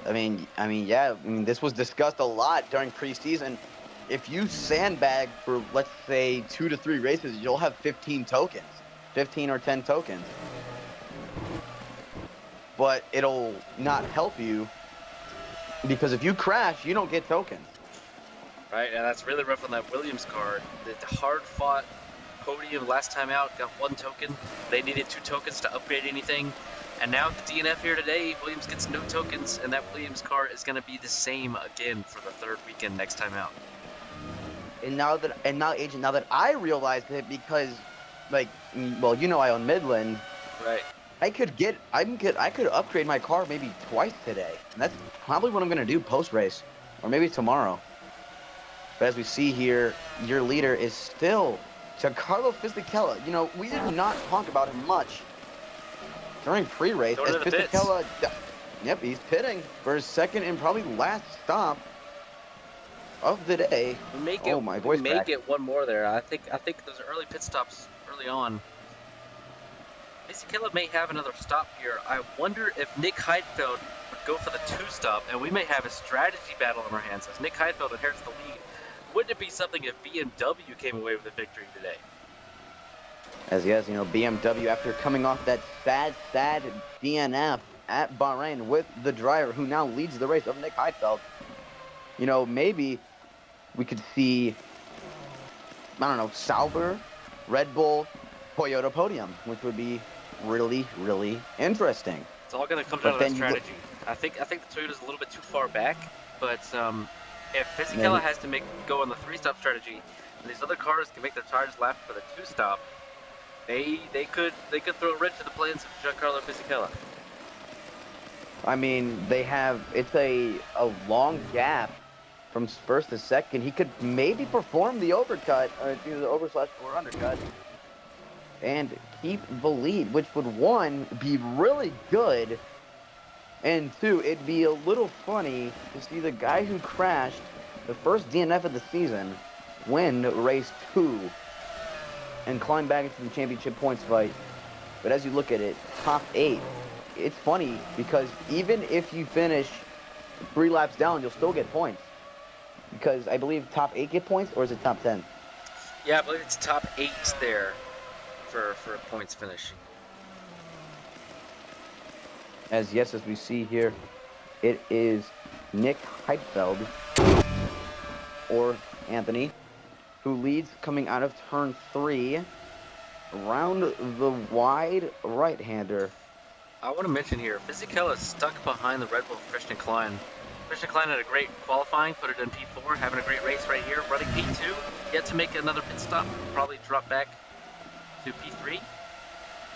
Yeah. This was discussed a lot during preseason. If you sandbag for, let's say, 2 to 3 races, you'll have 15 tokens, 15 or 10 tokens. But it'll not help you because if you crash, you don't get tokens. Right, and that's really rough on that Williams car. The hard-fought podium last time out got 1 token. They needed 2 tokens to upgrade anything. And now with the DNF here today, Williams gets no tokens, and that Williams car is going to be the same again for the 3rd weekend next time out. And now, Agent, now that I realized it, because, I own Midland. Right. I could upgrade my car maybe twice today. And that's probably what I'm going to do post-race, or maybe tomorrow. But as we see here, your leader is still Giancarlo Fisichella. We did not talk about him much during pre-race. As Fisichella, he's pitting for his second and probably last stop of the day. We may get one more there. I think those early pit stops early on. Fisichella may have another stop here. I wonder if Nick Heidfeld would go for the 2-stop, and we may have a strategy battle in our hands as Nick Heidfeld inherits the lead. Wouldn't it be something if BMW came away with a victory today? As yes, BMW, after coming off that sad DNF at Bahrain with the driver who now leads the race of Nick Heidfeld, maybe we could see, Sauber, Red Bull, Toyota podium, which would be really, really interesting. It's all going to come down to that strategy. I think the Toyota's a little bit too far back, but if Fisichella has to go on the 3-stop strategy, and these other cars can make their tires lap for the 2-stop, they could throw a wrench to the plans of Giancarlo Fisichella. It's a long gap from first to second. He could maybe perform the overcut, or do the over/or undercut, and keep the lead, which would, 1, be really good, and 2, it'd be a little funny to see the guy who crashed the first DNF of the season win race 2 and climb back into the championship points fight. But as you look at it, top 8, it's funny because even if you finish 3 laps down, you'll still get points. Because I believe top 8 get points, or is it top 10? Yeah, I believe it's top 8 there for a points finish. As we see here, it is Nick Heidfeld, or Anthony, who leads coming out of turn 3 around the wide right-hander. I want to mention here, Fisichella is stuck behind the Red Bull Christian Klein. Christian Klein had a great qualifying, put it in P4, having a great race right here, running P2, yet to make another pit stop, probably drop back to P3.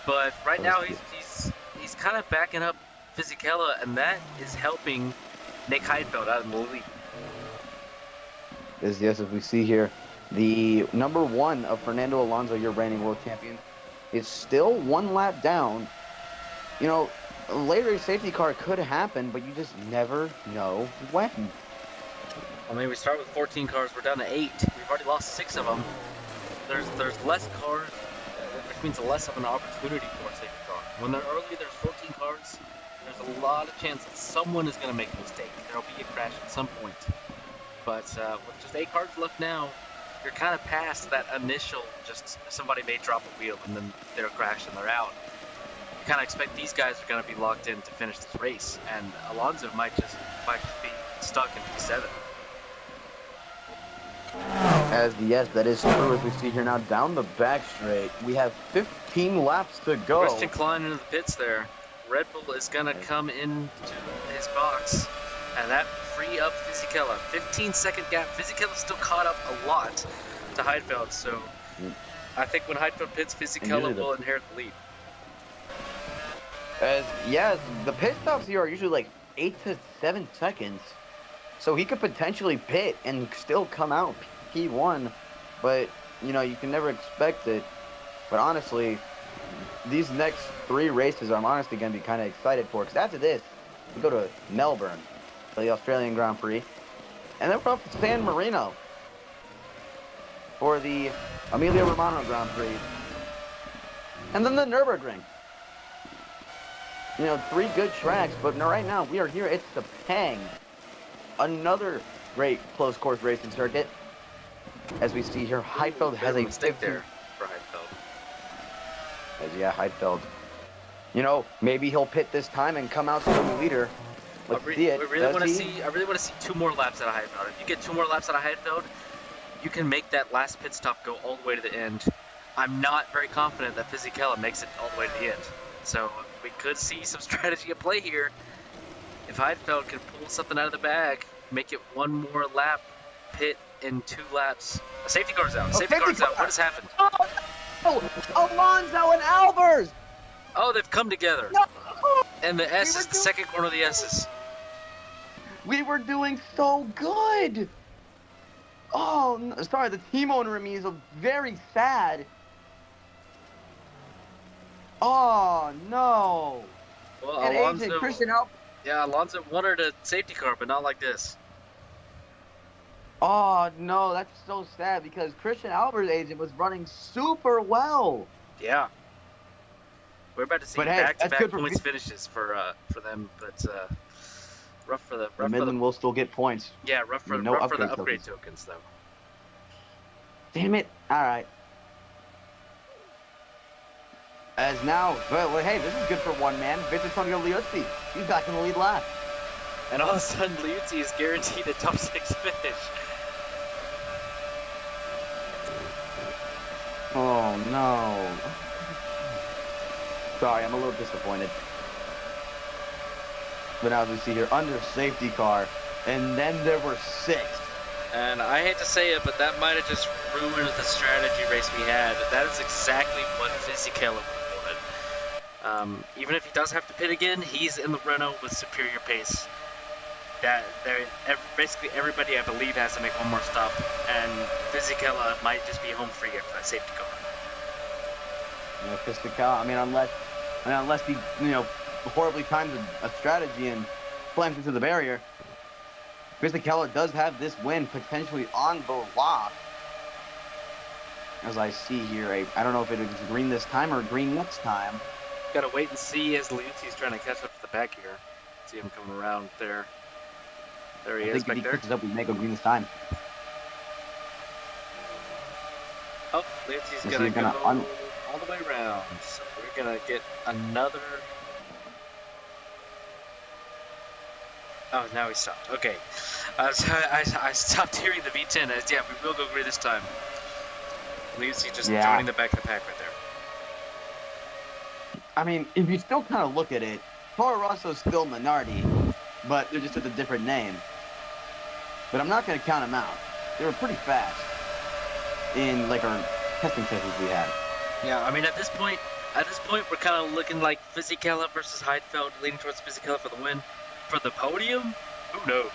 But right now he's kind of backing up Fisichella, and that is helping Nick Heidfeld out in the lead. As we see here, the number 1 of Fernando Alonso, your reigning world champion, is still 1 lap down. Later a safety car could happen, but you just never know when. We start with 14 cars, we're down to 8. We've already lost 6 of them. There's less cars, which means less of an opportunity for a safety car. When they're early, there's 14 cars. There's a lot of chance that someone is going to make a mistake. There'll be a crash at some point. But with just 8 cars left now, you're kind of past that initial, just somebody may drop a wheel and then they'll crash and they're out. kind of expect these guys are going to be locked in to finish this race, and Alonso might just be stuck in P7. Yes, that is true. As we see here now, down the back straight, we have 15 laps to go. Christian Klein into the pits there. Red Bull is going to come into his box, and that free up Fisichella. 15-second gap. Fisichella still caught up a lot to Heidfeld, so I think when Heidfeld pits, Fisichella will inherit the lead. The pit stops here are usually like 8 to 7 seconds, so he could potentially pit and still come out P1, but you know, you can never expect it. But honestly, these next 3 races I'm honestly going to be kind of excited for, because after this we go to Melbourne for the Australian Grand Prix, and then we're off to San Marino for the Emilia Romagna Grand Prix, and then the Nürburgring. You know, 3 good tracks, but right now we are here at Sepang, another great close course racing circuit. As we see here, Heidfeld has a mistake there for Heidfeld. Yeah, Heidfeld. You know, maybe he'll pit this time and come out to the leader. Let's see it. I really want to see 2 more laps out of Heidfeld. If you get 2 more laps out of Heidfeld, you can make that last pit stop go all the way to the end. I'm not very confident that Fisichella makes it all the way to the end. So we could see some strategy at play here. If Heidfeld can pull something out of the bag, make it 1 more lap, pit in 2 laps. A safety car's out. Safety car's out. What has happened? Oh, Alonso and Albers! Oh, they've come together. No! And the S is the second corner of the S's. We were doing so good! Oh, no, sorry, the team owner in me is very sad. Oh, no. Well, And Alonso, agent Christian Albers. yeah, Alonso wanted a safety car, but not like this. Oh, no, that's so sad because Christian Albers' agent was running super well. Yeah. We're about to see back-to-back points finishes for them, but rough for the Midland will still get points. Yeah, rough for the upgrade tokens though. Damn it! All right. As now, well, hey, this is good for one man. Antonio Liuzzi, he's back in the lead lap. And all of a sudden, Liuzzi is guaranteed a top 6 finish. Oh no. Sorry, I'm a little disappointed. But now as we see here, under safety car, and then there were 6. And I hate to say it, but that might have just ruined the strategy race we had. That is exactly what Fisichella wanted. Even if he does have to pit again, he's in the Renault with superior pace. Basically everybody, I believe, has to make 1 more stop, and Fisichella might just be home free after that safety car. You know, Fisichella, unless he, you know, horribly times a strategy and slams into the barrier, Fisichella does have this win potentially on the lock. As I see here, I don't know if it is green this time or green next time. Gotta wait and see as Liuzzi's trying to catch up to the back here. See him coming around there. There he is back there. I think if he catches up, we may go green this time. Oh, Liuzzi's gonna go all the way around. So we're gonna get another. Oh, now he stopped. Okay. So I stopped hearing the V10. Yeah, we will go green this time. Liuzzi just joining the back of the pack right there. I mean, if you still kind of look at it, Toro Rosso's still Minardi, but they're just with a different name. But I'm not going to count them out. They were pretty fast in like our testing sessions we had. Yeah, I mean at this point we're kind of looking like Fisichella versus Heidfeld, leaning towards Fisichella for the win. For the podium, who knows?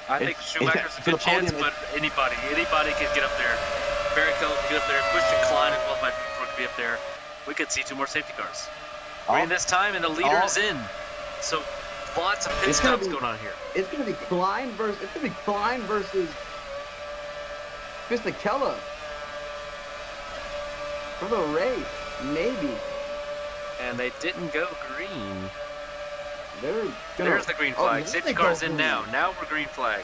I think Schumacher's a good chance, but anybody can get up there. Barrichello can get up there. Christian Klein and qualified before could be up there. We could see 2 more safety cars. Green this time, and the leader is in. So lots of pit stops going on here. It's gonna be Klein versus Fisichella for the race, maybe. And they didn't go green. There's the green flag. Safety car's in now. Now we're green flag.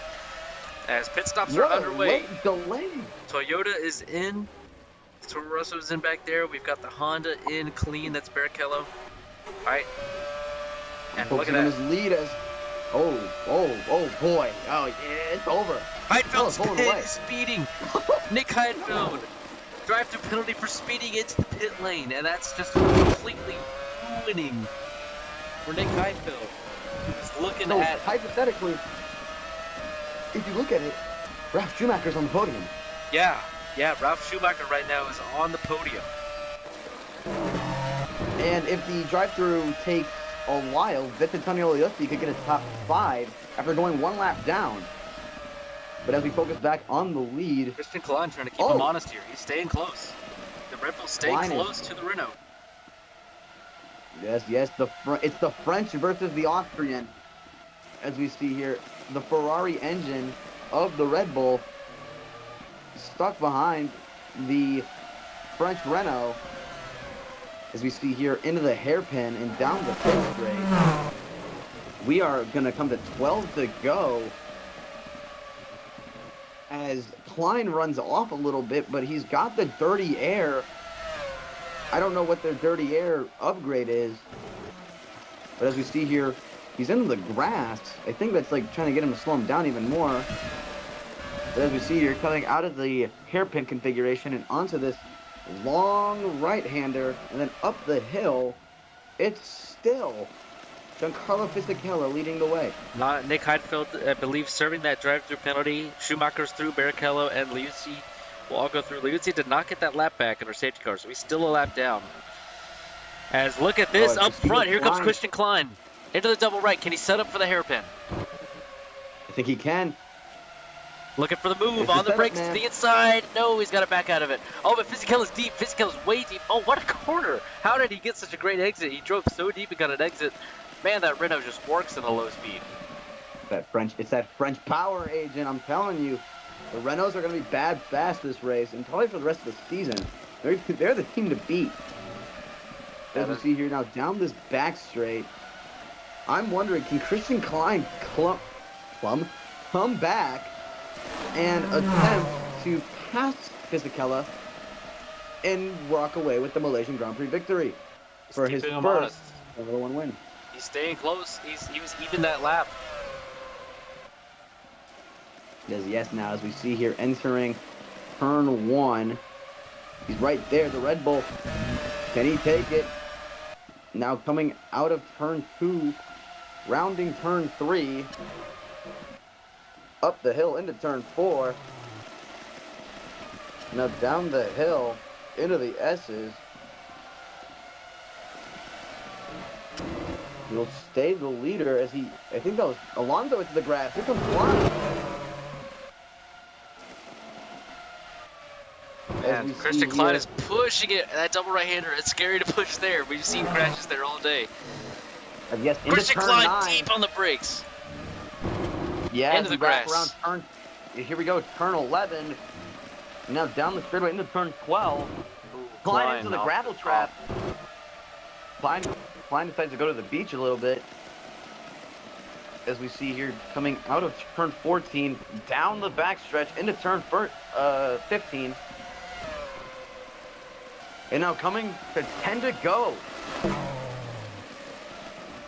As pit stops are underway. Delay. Toyota is in. Toro Rosso's in back there. We've got the Honda in clean. That's Barrichello. All right. And look at Focusing on that. his lead as oh boy. Oh yeah, it's over. Heidfeld's pulling away. speeding. Nick Heidfeld. Drive-through penalty for speeding into the pit lane, and that's just completely ruining for Nick Heidfeld. He's looking So at hypothetically, if you look at it, Ralf Schumacher's on the podium. yeah, Ralf Schumacher right now is on the podium. And if the drive-through takes a while, Vittorio Liuzzi could get a top 5 after going one lap down. But as we focus back on the lead, Christian Klein trying to keep him honest here. He's staying close. The Red Bull staying close to the Renault. yes, it's the French versus the Austrian. As we see here, the Ferrari engine of the Red Bull stuck behind the French Renault. As we see here into the hairpin and down the pit straight. We are going to come to 12 to go. As Klein runs off a little bit, but he's got the dirty air. I don't know what their dirty air upgrade is. But as we see here, he's in the grass. I think that's like trying to get him to slow him down even more. But as we see here, coming out of the hairpin configuration and onto this long right-hander, and then up the hill, it's still Giancarlo Fisichella leading the way. Not Nick Heidfeld, I believe, serving that drive-through penalty. Schumacher's through, Barrichello and Liuzzi will all go through. Liuzzi did not get that lap back in her safety car, so he's still a lap down. As look at this up front, here comes Christian Klein. Into the double right, can he set up for the hairpin? I think he can. Looking for the move It's on the setup, brakes man. to the inside. No, he's got to back out of it. Oh, but Fisichella's deep. Fisichella's way deep. Oh, what a corner. How did he get such a great exit? He drove so deep and got an exit. Man, that Renault just works in the low speed. It's that French power, agent. I'm telling you, the Renaults are going to be bad fast this race, and probably for the rest of the season. They're the team to beat. As we see here now, down this back straight, I'm wondering, can Christian Klein come back and attempt to pass Fisichella and walk away with the Malaysian Grand Prix victory for his first Formula One win? He's staying close. He was even that lap. Yes, now as we see here entering turn 1. He's right there, the Red Bull. Can he take it? Now coming out of turn 2, rounding turn 3, up the hill into turn 4. Now down the hill into the S's. He'll stay the leader as I think that was Alonso into the grass. Here comes Klein. Man, Christian Klein is pushing it. That double right-hander, it's scary to push there. We've seen crashes there all day. Yes, Christian Klein 9. deep on the brakes. Yeah, into the grass. Around here we go, turn 11. Now down the straightaway into turn 12. Klein into the gravel trap. Klein decides to go to the beach a little bit. As we see here, coming out of turn 14, down the backstretch into turn 15. And now coming to 10 to go.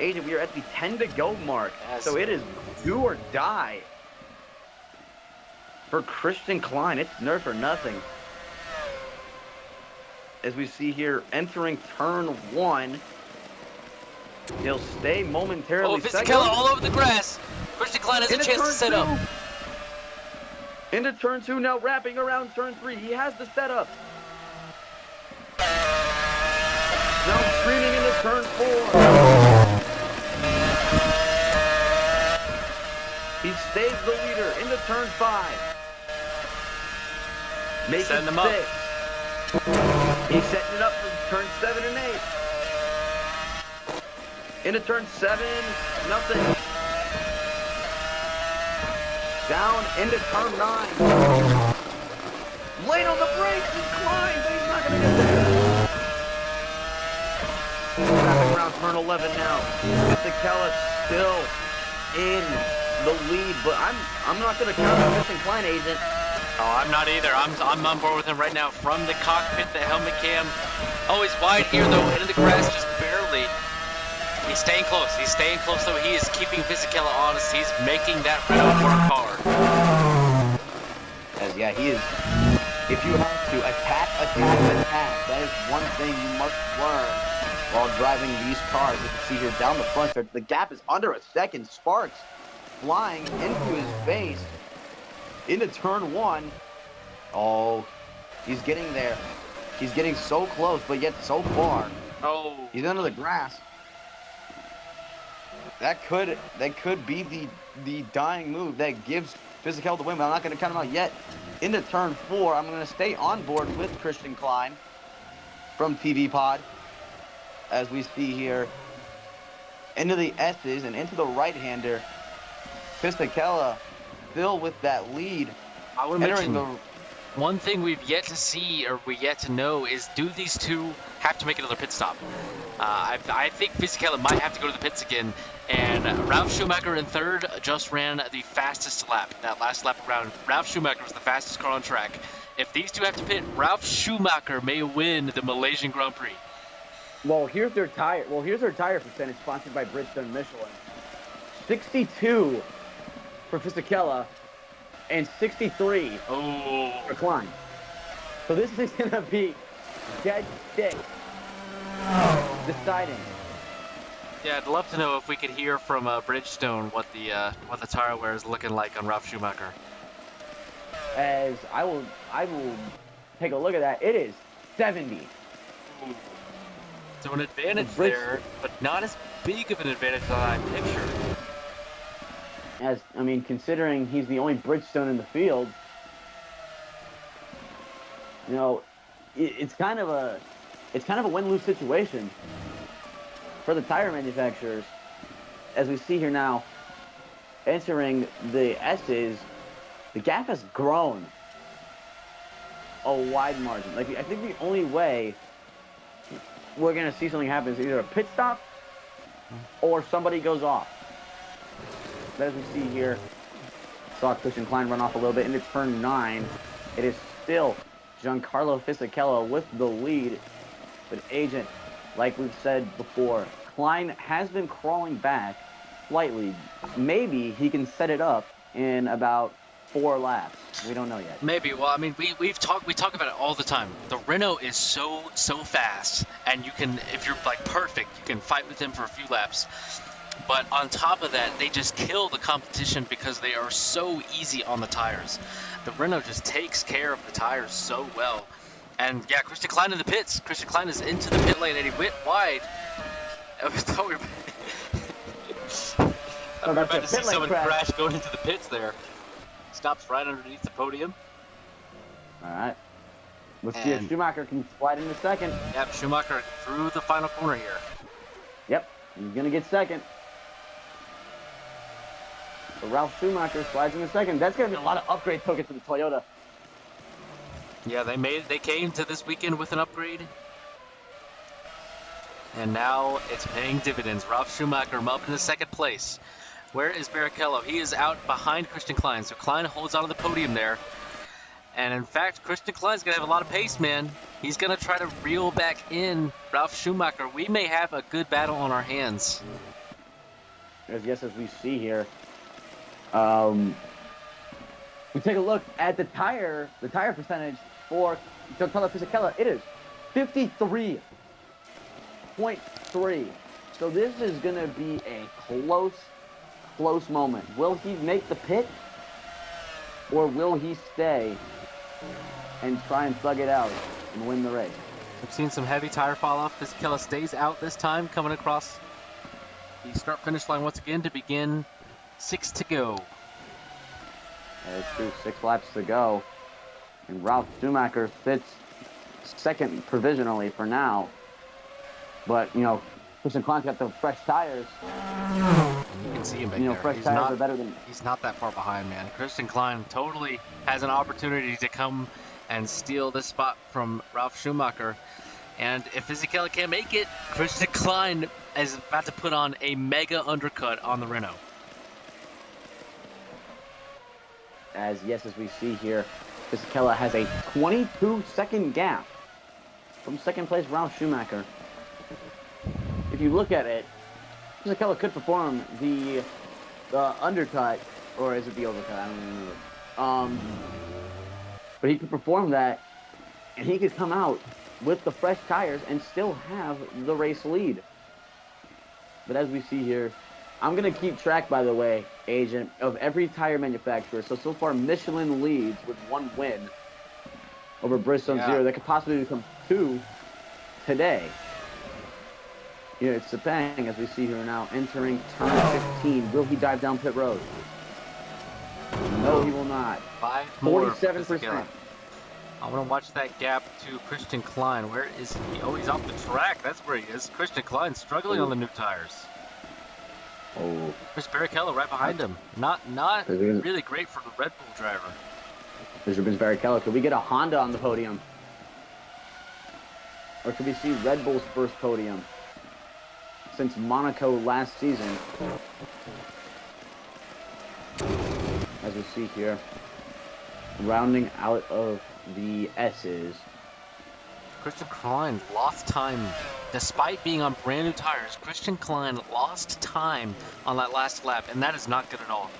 Agent, we are at the 10 to go mark. Yes. So it is do or die for Christian Klein. It's nerf or nothing. As we see here, entering turn 1. He'll stay momentarily. Oh, Fisichella all over the grass. Christian Klein has a chance to set up. Into turn 2, now wrapping around turn 3. He has the setup. Now screaming into turn 4. He stays the leader into turn 5. Setting them up. 6. He's setting it up for turn 7 and 8. Into turn 7, nothing. Down into turn 9. Late on the brakes, he's Klein, but he's not going to get there. Wrapping around turn 11 now. Fisichella still in the lead, but I'm not going to count on Christian Klein, agent. Oh, I'm not either. I'm on board with him right now from the cockpit, the helmet cam. Oh, he's wide here though, into the grass just barely. He's staying close. He's staying close though. He is keeping Fisichella honest. He's making that Renault work hard. As yeah, he is. If you have to attack, that is one thing you must learn while driving these cars. You can see here down the front stretch, the gap is under a second. Sparks flying into his face into turn one. Oh, he's getting there. He's getting so close, but yet so far. Oh, He's under the grass. That could be the dying move that gives Fisichella the win, but I'm not going to count him out yet. Into turn four, I'm going to stay on board with Christian Klein from TV Pod, as we see here. Into the S's and into the right-hander. Fisichella still with that lead. I would mention one thing we've yet to see or we yet to know is, do these two have to make another pit stop? I think Fisichella might have to go to the pits again. And Ralf Schumacher in third just ran the fastest lap. That last lap around, Ralf Schumacher was the fastest car on track. If these two have to pit, Ralf Schumacher may win the Malaysian Grand Prix. Well, here's their tire. Well, here's their tire percentage, sponsored by Bridgestone Michelin. 62 for Fisichella and 63 for Klein. So this is going to be dead stick deciding. Yeah, I'd love to know if we could hear from Bridgestone what the tire wear is looking like on Ralf Schumacher. As I will take a look at that. It is 70. Ooh. So an advantage there, but not as big of an advantage as I pictured. As I mean, considering he's the only Bridgestone in the field, you know, it's kind of a win-lose situation for the tire manufacturers. As we see here now, entering the S's, the gap has grown a wide margin. Like, I think the only way we're going to see something happen is either a pit stop or somebody goes off. But as we see here, saw Christian Klein run off a little bit into turn 9. It is still Giancarlo Fisichella with the lead. But Agent, like we've said before, Klein has been crawling back slightly. Maybe he can set it up in about 4 laps. We don't know yet. Maybe. Well, I mean, we talk about it all the time. The Renault is so fast, and you can, if you're like perfect, you can fight with them for a few laps. But on top of that, they just kill the competition because they are so easy on the tires. The Renault just takes care of the tires so well. And yeah, Christian Klein in the pits. Christian Klein is into the pit lane, and he went wide. I thought we were about to see someone crash going into the pits there. Stops right underneath the podium. All right. Let's see if Schumacher can slide into second. Yep, Schumacher through the final corner here. Yep, he's going to get second. So Ralf Schumacher slides into second. That's going to be a lot of upgrade tokens for the Toyota. Yeah, they came to this weekend with an upgrade. And now it's paying dividends. Ralf Schumacher up into second place. Where is Barrichello? He is out behind Christian Klein. So Klein holds onto the podium there. And in fact, Christian Klein's going to have a lot of pace, man. He's going to try to reel back in Ralf Schumacher. We may have a good battle on our hands. As we see here. We take a look at the tire percentage for Giancarlo Fisichella. It is 53.3. So this is going to be a close moment. Will he make the pit, or will he stay and try and thug it out and win the race? We've seen some heavy tire fall off. Fisichella stays out this time, coming across the start-finish line once again to begin 6 to go. It's true, 6 laps to go. And Ralf Schumacher sits second provisionally for now. But, you know, Christian Klein's got the fresh tires. You can see him back there. Fresh tires are better than... He's not that far behind, man. Christian Klein totally has an opportunity to come and steal this spot from Ralf Schumacher. And if Fisichella can't make it, Christian Klein is about to put on a mega undercut on the Renault. As we see here, Fisichella has a 22-second gap from second place Ralf Schumacher. If you look at it, Fisichella could perform the undercut, or is it the overcut? I don't even remember. But he could perform that, and he could come out with the fresh tires and still have the race lead. But as we see here, I'm going to keep track, by the way, Agent, of every tire manufacturer. So far, Michelin leads with 1 win over Bridgestone 0. That could possibly become 2 today. Here it's Sepang, as we see here now, entering turn 15. Will he dive down pit road? No, he will not. 5 more. 47%. I want to watch that gap to Christian Klein. Where is he? Oh, he's off the track. That's where he is. Christian Klein struggling on the new tires. Oh. There's Barrichello right behind him. Not really great for the Red Bull driver. There's Rubens Barrichello. Could we get a Honda on the podium? Or could we see Red Bull's first podium since Monaco last season? As we see here, rounding out of the S's. Christian Klein lost time. Despite being on brand new tires, Christian Klein lost time on that last lap, and that is not good at all.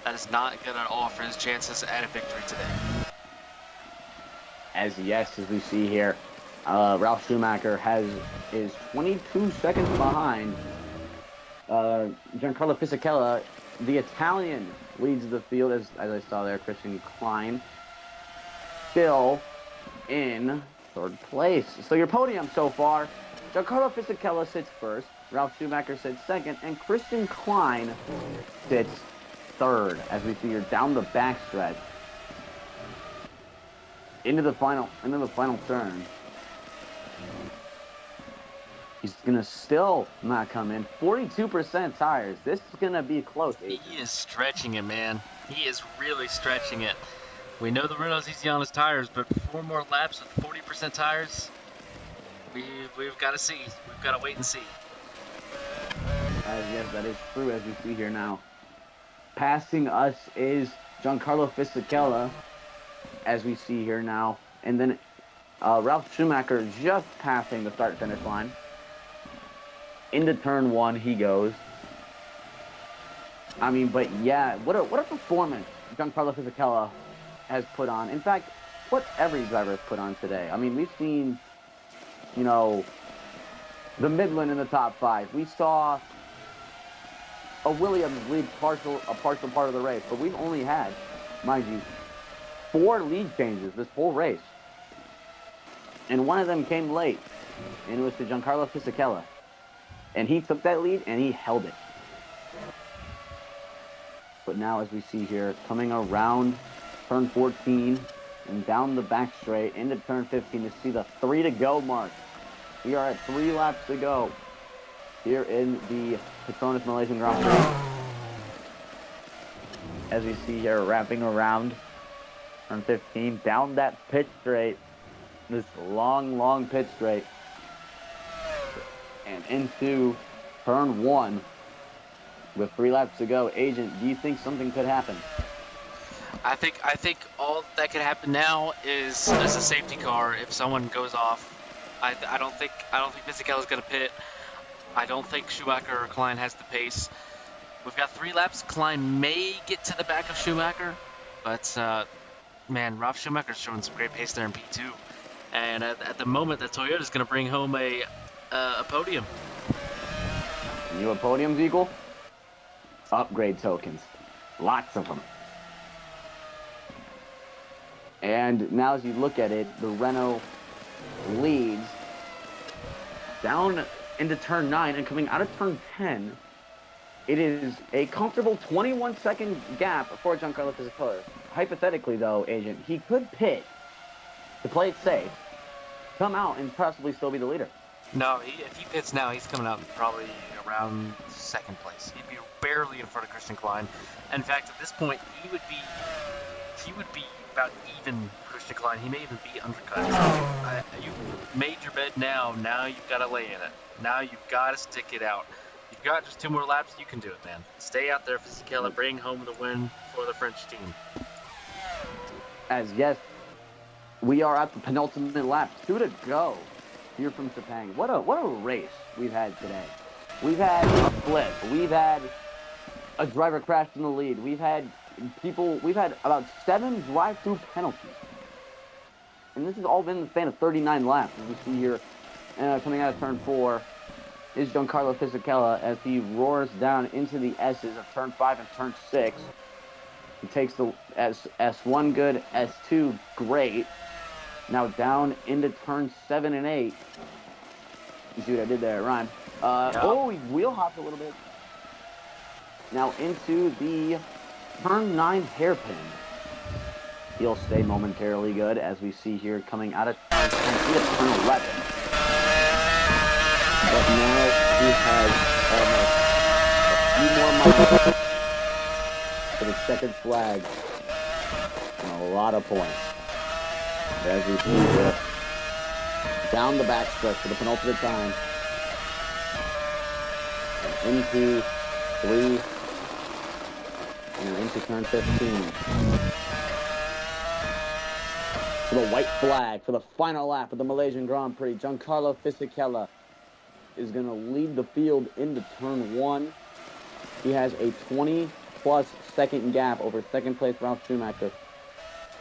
That is not good at all for his chances at a victory today. As we see here, Ralf Schumacher is 22 seconds behind Giancarlo Fisichella. The Italian leads the field, as I saw there. Christian Klein still in third place. So your podium so far, Giancarlo Fisichella sits first, Ralf Schumacher sits second, and Christian Klein sits third, as we see here down the backstretch into the final turn. He's gonna still not come in. 42% tires. This is gonna be close. He is stretching it, man. He is really stretching it. We know the Renault's easy on his tires, but 4 more laps with 40% tires, we've got to see. We've got to wait and see. Yes, that is true, as we see here now. Passing us is Giancarlo Fisichella, as we see here now. And then Ralf Schumacher just passing the start-finish line. Into turn 1 he goes. I mean, but yeah, what a performance Giancarlo Fisichella has put on. In fact, what every driver has put on today. I mean, we've seen, the Midland in the top 5. We saw a Williams lead a partial part of the race, but we've only had, mind you, 4 lead changes this whole race. And one of them came late, and it was to Giancarlo Fisichella. And he took that lead, and he held it. But now, as we see here, coming around turn 14 and down the back straight into turn 15 to see the 3 to go mark. We are at 3 laps to go here in the Petronas Malaysian Grandprix. As we see here, wrapping around turn 15, down that pit straight, this long pit straight, and into turn 1 with 3 laps to go. Agent, do you think something could happen? I think all that could happen now is a safety car if someone goes off. I don't think Fisichella's gonna pit. I don't think Schumacher or Klein has the pace. We've got 3 laps. Klein may get to the back of Schumacher, but man, Ralf Schumacher's showing some great pace there in P2. And at the moment, the Toyota's gonna bring home a podium. You a podiums, Eagle? Upgrade tokens, lots of them. And now as you look at it, the Renault leads down into turn 9 and coming out of turn 10. It is a comfortable 21-second gap for Giancarlo Fisichella. Hypothetically, though, Agent, he could pit to play it safe, come out, and possibly still be the leader. No, if he pits now, he's coming out probably around 2nd place. He'd be barely in front of Christian Klein. In fact, at this point, he would be about even Christian Klein. He may even be undercut. You made your bed now. Now you've got to lay in it. Now you've got to stick it out. You've got just 2 more laps. You can do it, man. Stay out there, Fisichella. Bring home the win for the French team. As yes, we are at the penultimate lap. 2 to go here from Sepang. What a race we've had today. We've had a flip. We've had a driver crash in the lead. We've had about 7 drive-through penalties. And this has all been in the span of 39 laps, as we see here. Coming out of turn 4 is Giancarlo Fisichella as he roars down into the S's of turn 5 and turn 6. He takes the S1 good, S2 great. Now down into turn 7 and 8. You see what I did there, Ryan? Yeah. Oh, he wheel hopped a little bit. Now into the turn 9 hairpin. He'll stay momentarily good as we see here coming out of turn 10 into turn 11. But now he has almost a few more miles for the second flag and a lot of points. As we see here, down the backstretch for the penultimate time. And into 3 and into turn 15. For the white flag for the final lap of the Malaysian Grand Prix, Giancarlo Fisichella is going to lead the field into turn 1. He has a 20-plus second gap over second place Ralf Schumacher.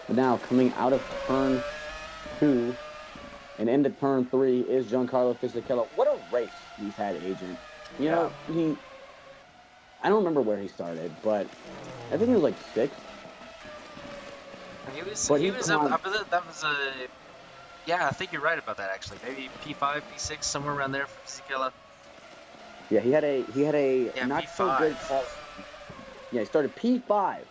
But now coming out of turn 2 and into turn 3 is Giancarlo Fisichella. What a race he's had, Agent. You know, I don't remember where he started, but I think he was like 6th. He was yeah, I think you're right about that actually. Maybe P5, P6, somewhere around there for Fisichella. Yeah, he had a not P5. so good car. Yeah, he started P5.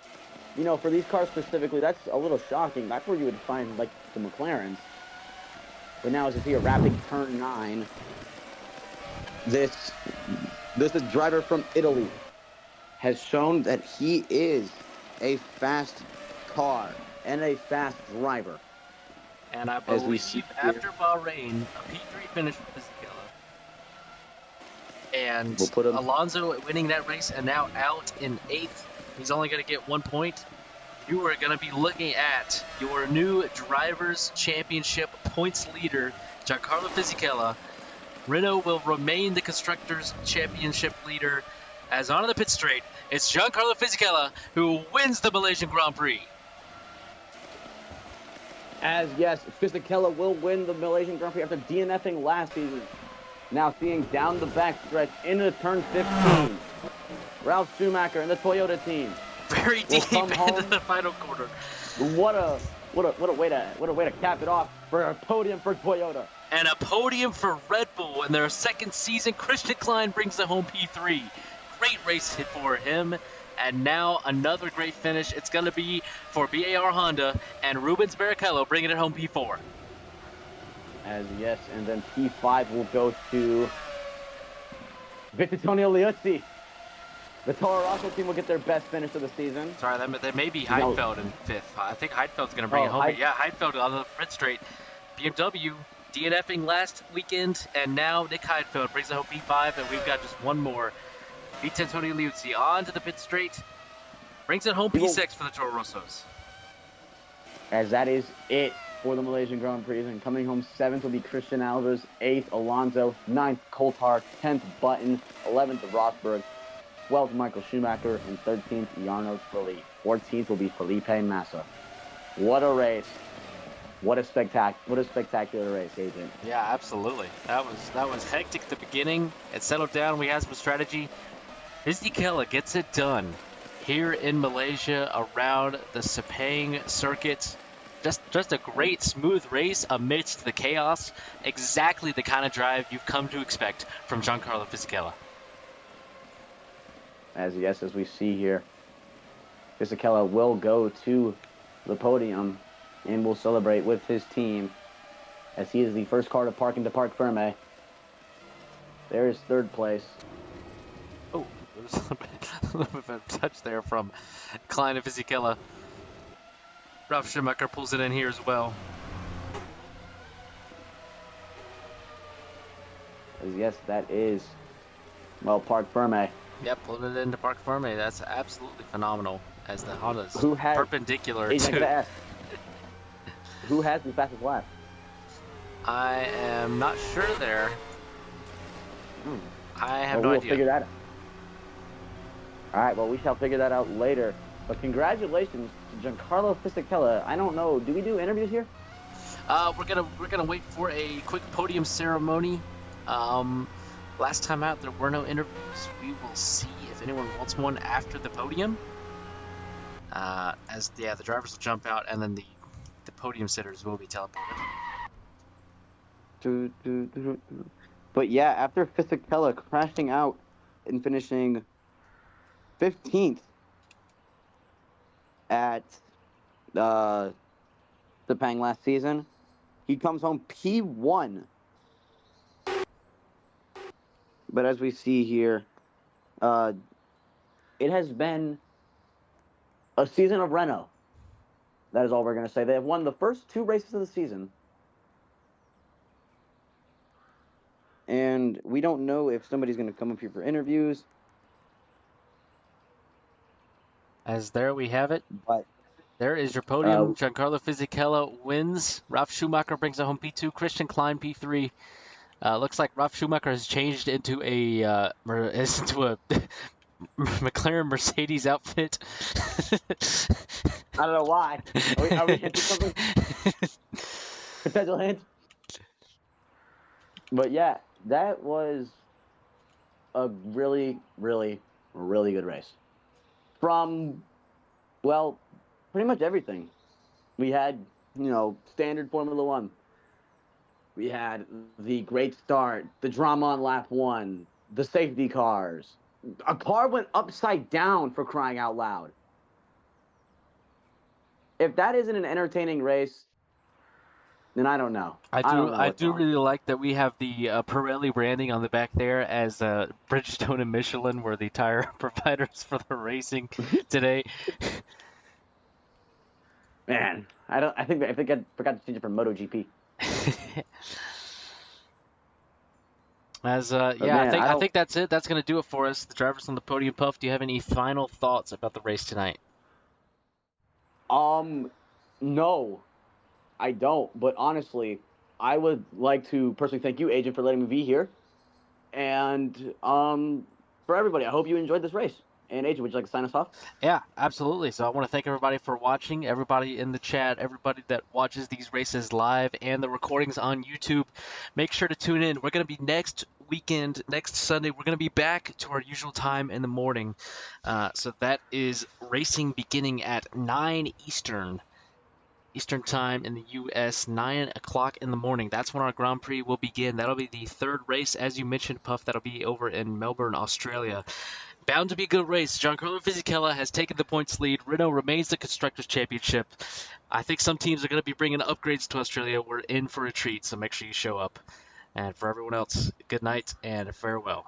You know, for these cars specifically, that's a little shocking. That's where you would find like the McLarens. But now as you see a rapid turn 9, this driver from Italy has shown that he is a fast car and a fast driver. And I believe after Bahrain, a P3 finish for Fisichella. And Alonso winning that race and now out in 8th. He's only going to get 1 point. You are going to be looking at your new Drivers' Championship points leader, Giancarlo Fisichella. Renault will remain the Constructors' Championship leader. As on the pit straight, it's Giancarlo Fisichella who wins the Malaysian Grand Prix. As yes, Fisichella will win the Malaysian Grand Prix after DNFing last season. Now seeing down the backstretch into turn 15. Ralf Schumacher and the Toyota team. Very deep into the final quarter. What a way to cap it off for a podium for Toyota. And a podium for Red Bull in their second season. Christian Klein brings the home P3. Great race hit for him. And now another great finish. It's going to be for BAR Honda and Rubens Barrichello bringing it home P4. As yes, and then P5 will go to Vittorio Liuzzi. The Toro Rosso team will get their best finish of the season. Sorry, that may be Heidfeld in 5th. I think Heidfeld's going to bring it home. Yeah, Heidfeld on the pit straight. BMW DNFing last weekend, and now Nick Heidfeld brings it home P5, and we've got just one more. Vittorio Liuzzi on to the pit straight. Brings it home P6 for the Toro Rossos. As that is it for the Malaysian Grand Prix. And coming home 7th will be Christian Albers, 8th Alonso, 9th Coulthard, 10th Button, 11th Rosberg, 12th Michael Schumacher, and 13th Jarno Trulli. 14th will be Felipe Massa. What a race. What a spectacular race, Agent. Yeah, absolutely. That was hectic at the beginning. It settled down. We had some strategy. Fisichella gets it done here in Malaysia around the Sepang circuit. Just a great smooth race amidst the chaos. Exactly the kind of drive you've come to expect from Giancarlo Fisichella. As we see here, Fisichella will go to the podium and will celebrate with his team as he is the first car to park into Parc Ferme. There is 3rd place. Oh, there's a little bit of a touch there from Klein and Fisichella. Ralf Schumacher pulls it in here as well. Yes, that is, Parc Ferme. Yep, pulling it into Parc Ferme. That's absolutely phenomenal as the Honda's perpendicular to... who has the fastest lap? I am not sure there. I have no we'll idea. Figure that out. All right, well, we shall figure that out later. But congratulations to Giancarlo Fisichella. I don't know. Do we do interviews here? We're gonna wait for a quick podium ceremony. Last time out, there were no interviews. We will see if anyone wants one after the podium. The drivers will jump out, and then the podium sitters will be teleported. But yeah, after Fisichella crashing out and finishing 15th at Sepang last season, he comes home P1. But as we see here, it has been a season of Renault. That is all we're going to say. They have won the first 2 races of the season. And we don't know if somebody's going to come up here for interviews. As there we have it. But there is your podium. Giancarlo Fisichella wins. Ralf Schumacher brings it home P2. Christian Klein P3. Looks like Ralf Schumacher has changed into a McLaren Mercedes outfit. I don't know why. Are we hinting something? Potential hint? But yeah, that was a really, really, really good race. From, well, pretty much everything. We had, standard Formula One. We had the great start, the drama on lap 1, the safety cars. A car went upside down, for crying out loud. If that isn't an entertaining race, then I don't know. I do really like that we have the Pirelli branding on the back there, as Bridgestone and Michelin were the tire providers for the racing today. Man, I think I forgot to change it from MotoGP. I think that's it. That's going to do it for us. The drivers on the podium. Puff, do you have any final thoughts about the race tonight? No, I don't. But honestly, I would like to personally thank you, Agent, for letting me be here. And for everybody, I hope you enjoyed this race. And Agent, would you like to sign us off? Yeah, absolutely. So I want to thank everybody for watching, everybody in the chat, everybody that watches these races live and the recordings on YouTube. Make sure to tune in. We're going to be next Sunday, we're going to be back to our usual time in the morning. So that is racing beginning at 9 Eastern time in the U.S., 9 o'clock in the morning. That's when our Grand Prix will begin. That'll be the 3rd race, as you mentioned, Puff. That'll be over in Melbourne, Australia. Bound to be a good race. Giancarlo Fisichella has taken the points lead. Renault remains the Constructors' Championship. I think some teams are going to be bringing upgrades to Australia. We're in for a treat, so make sure you show up. And for everyone else, good night and farewell.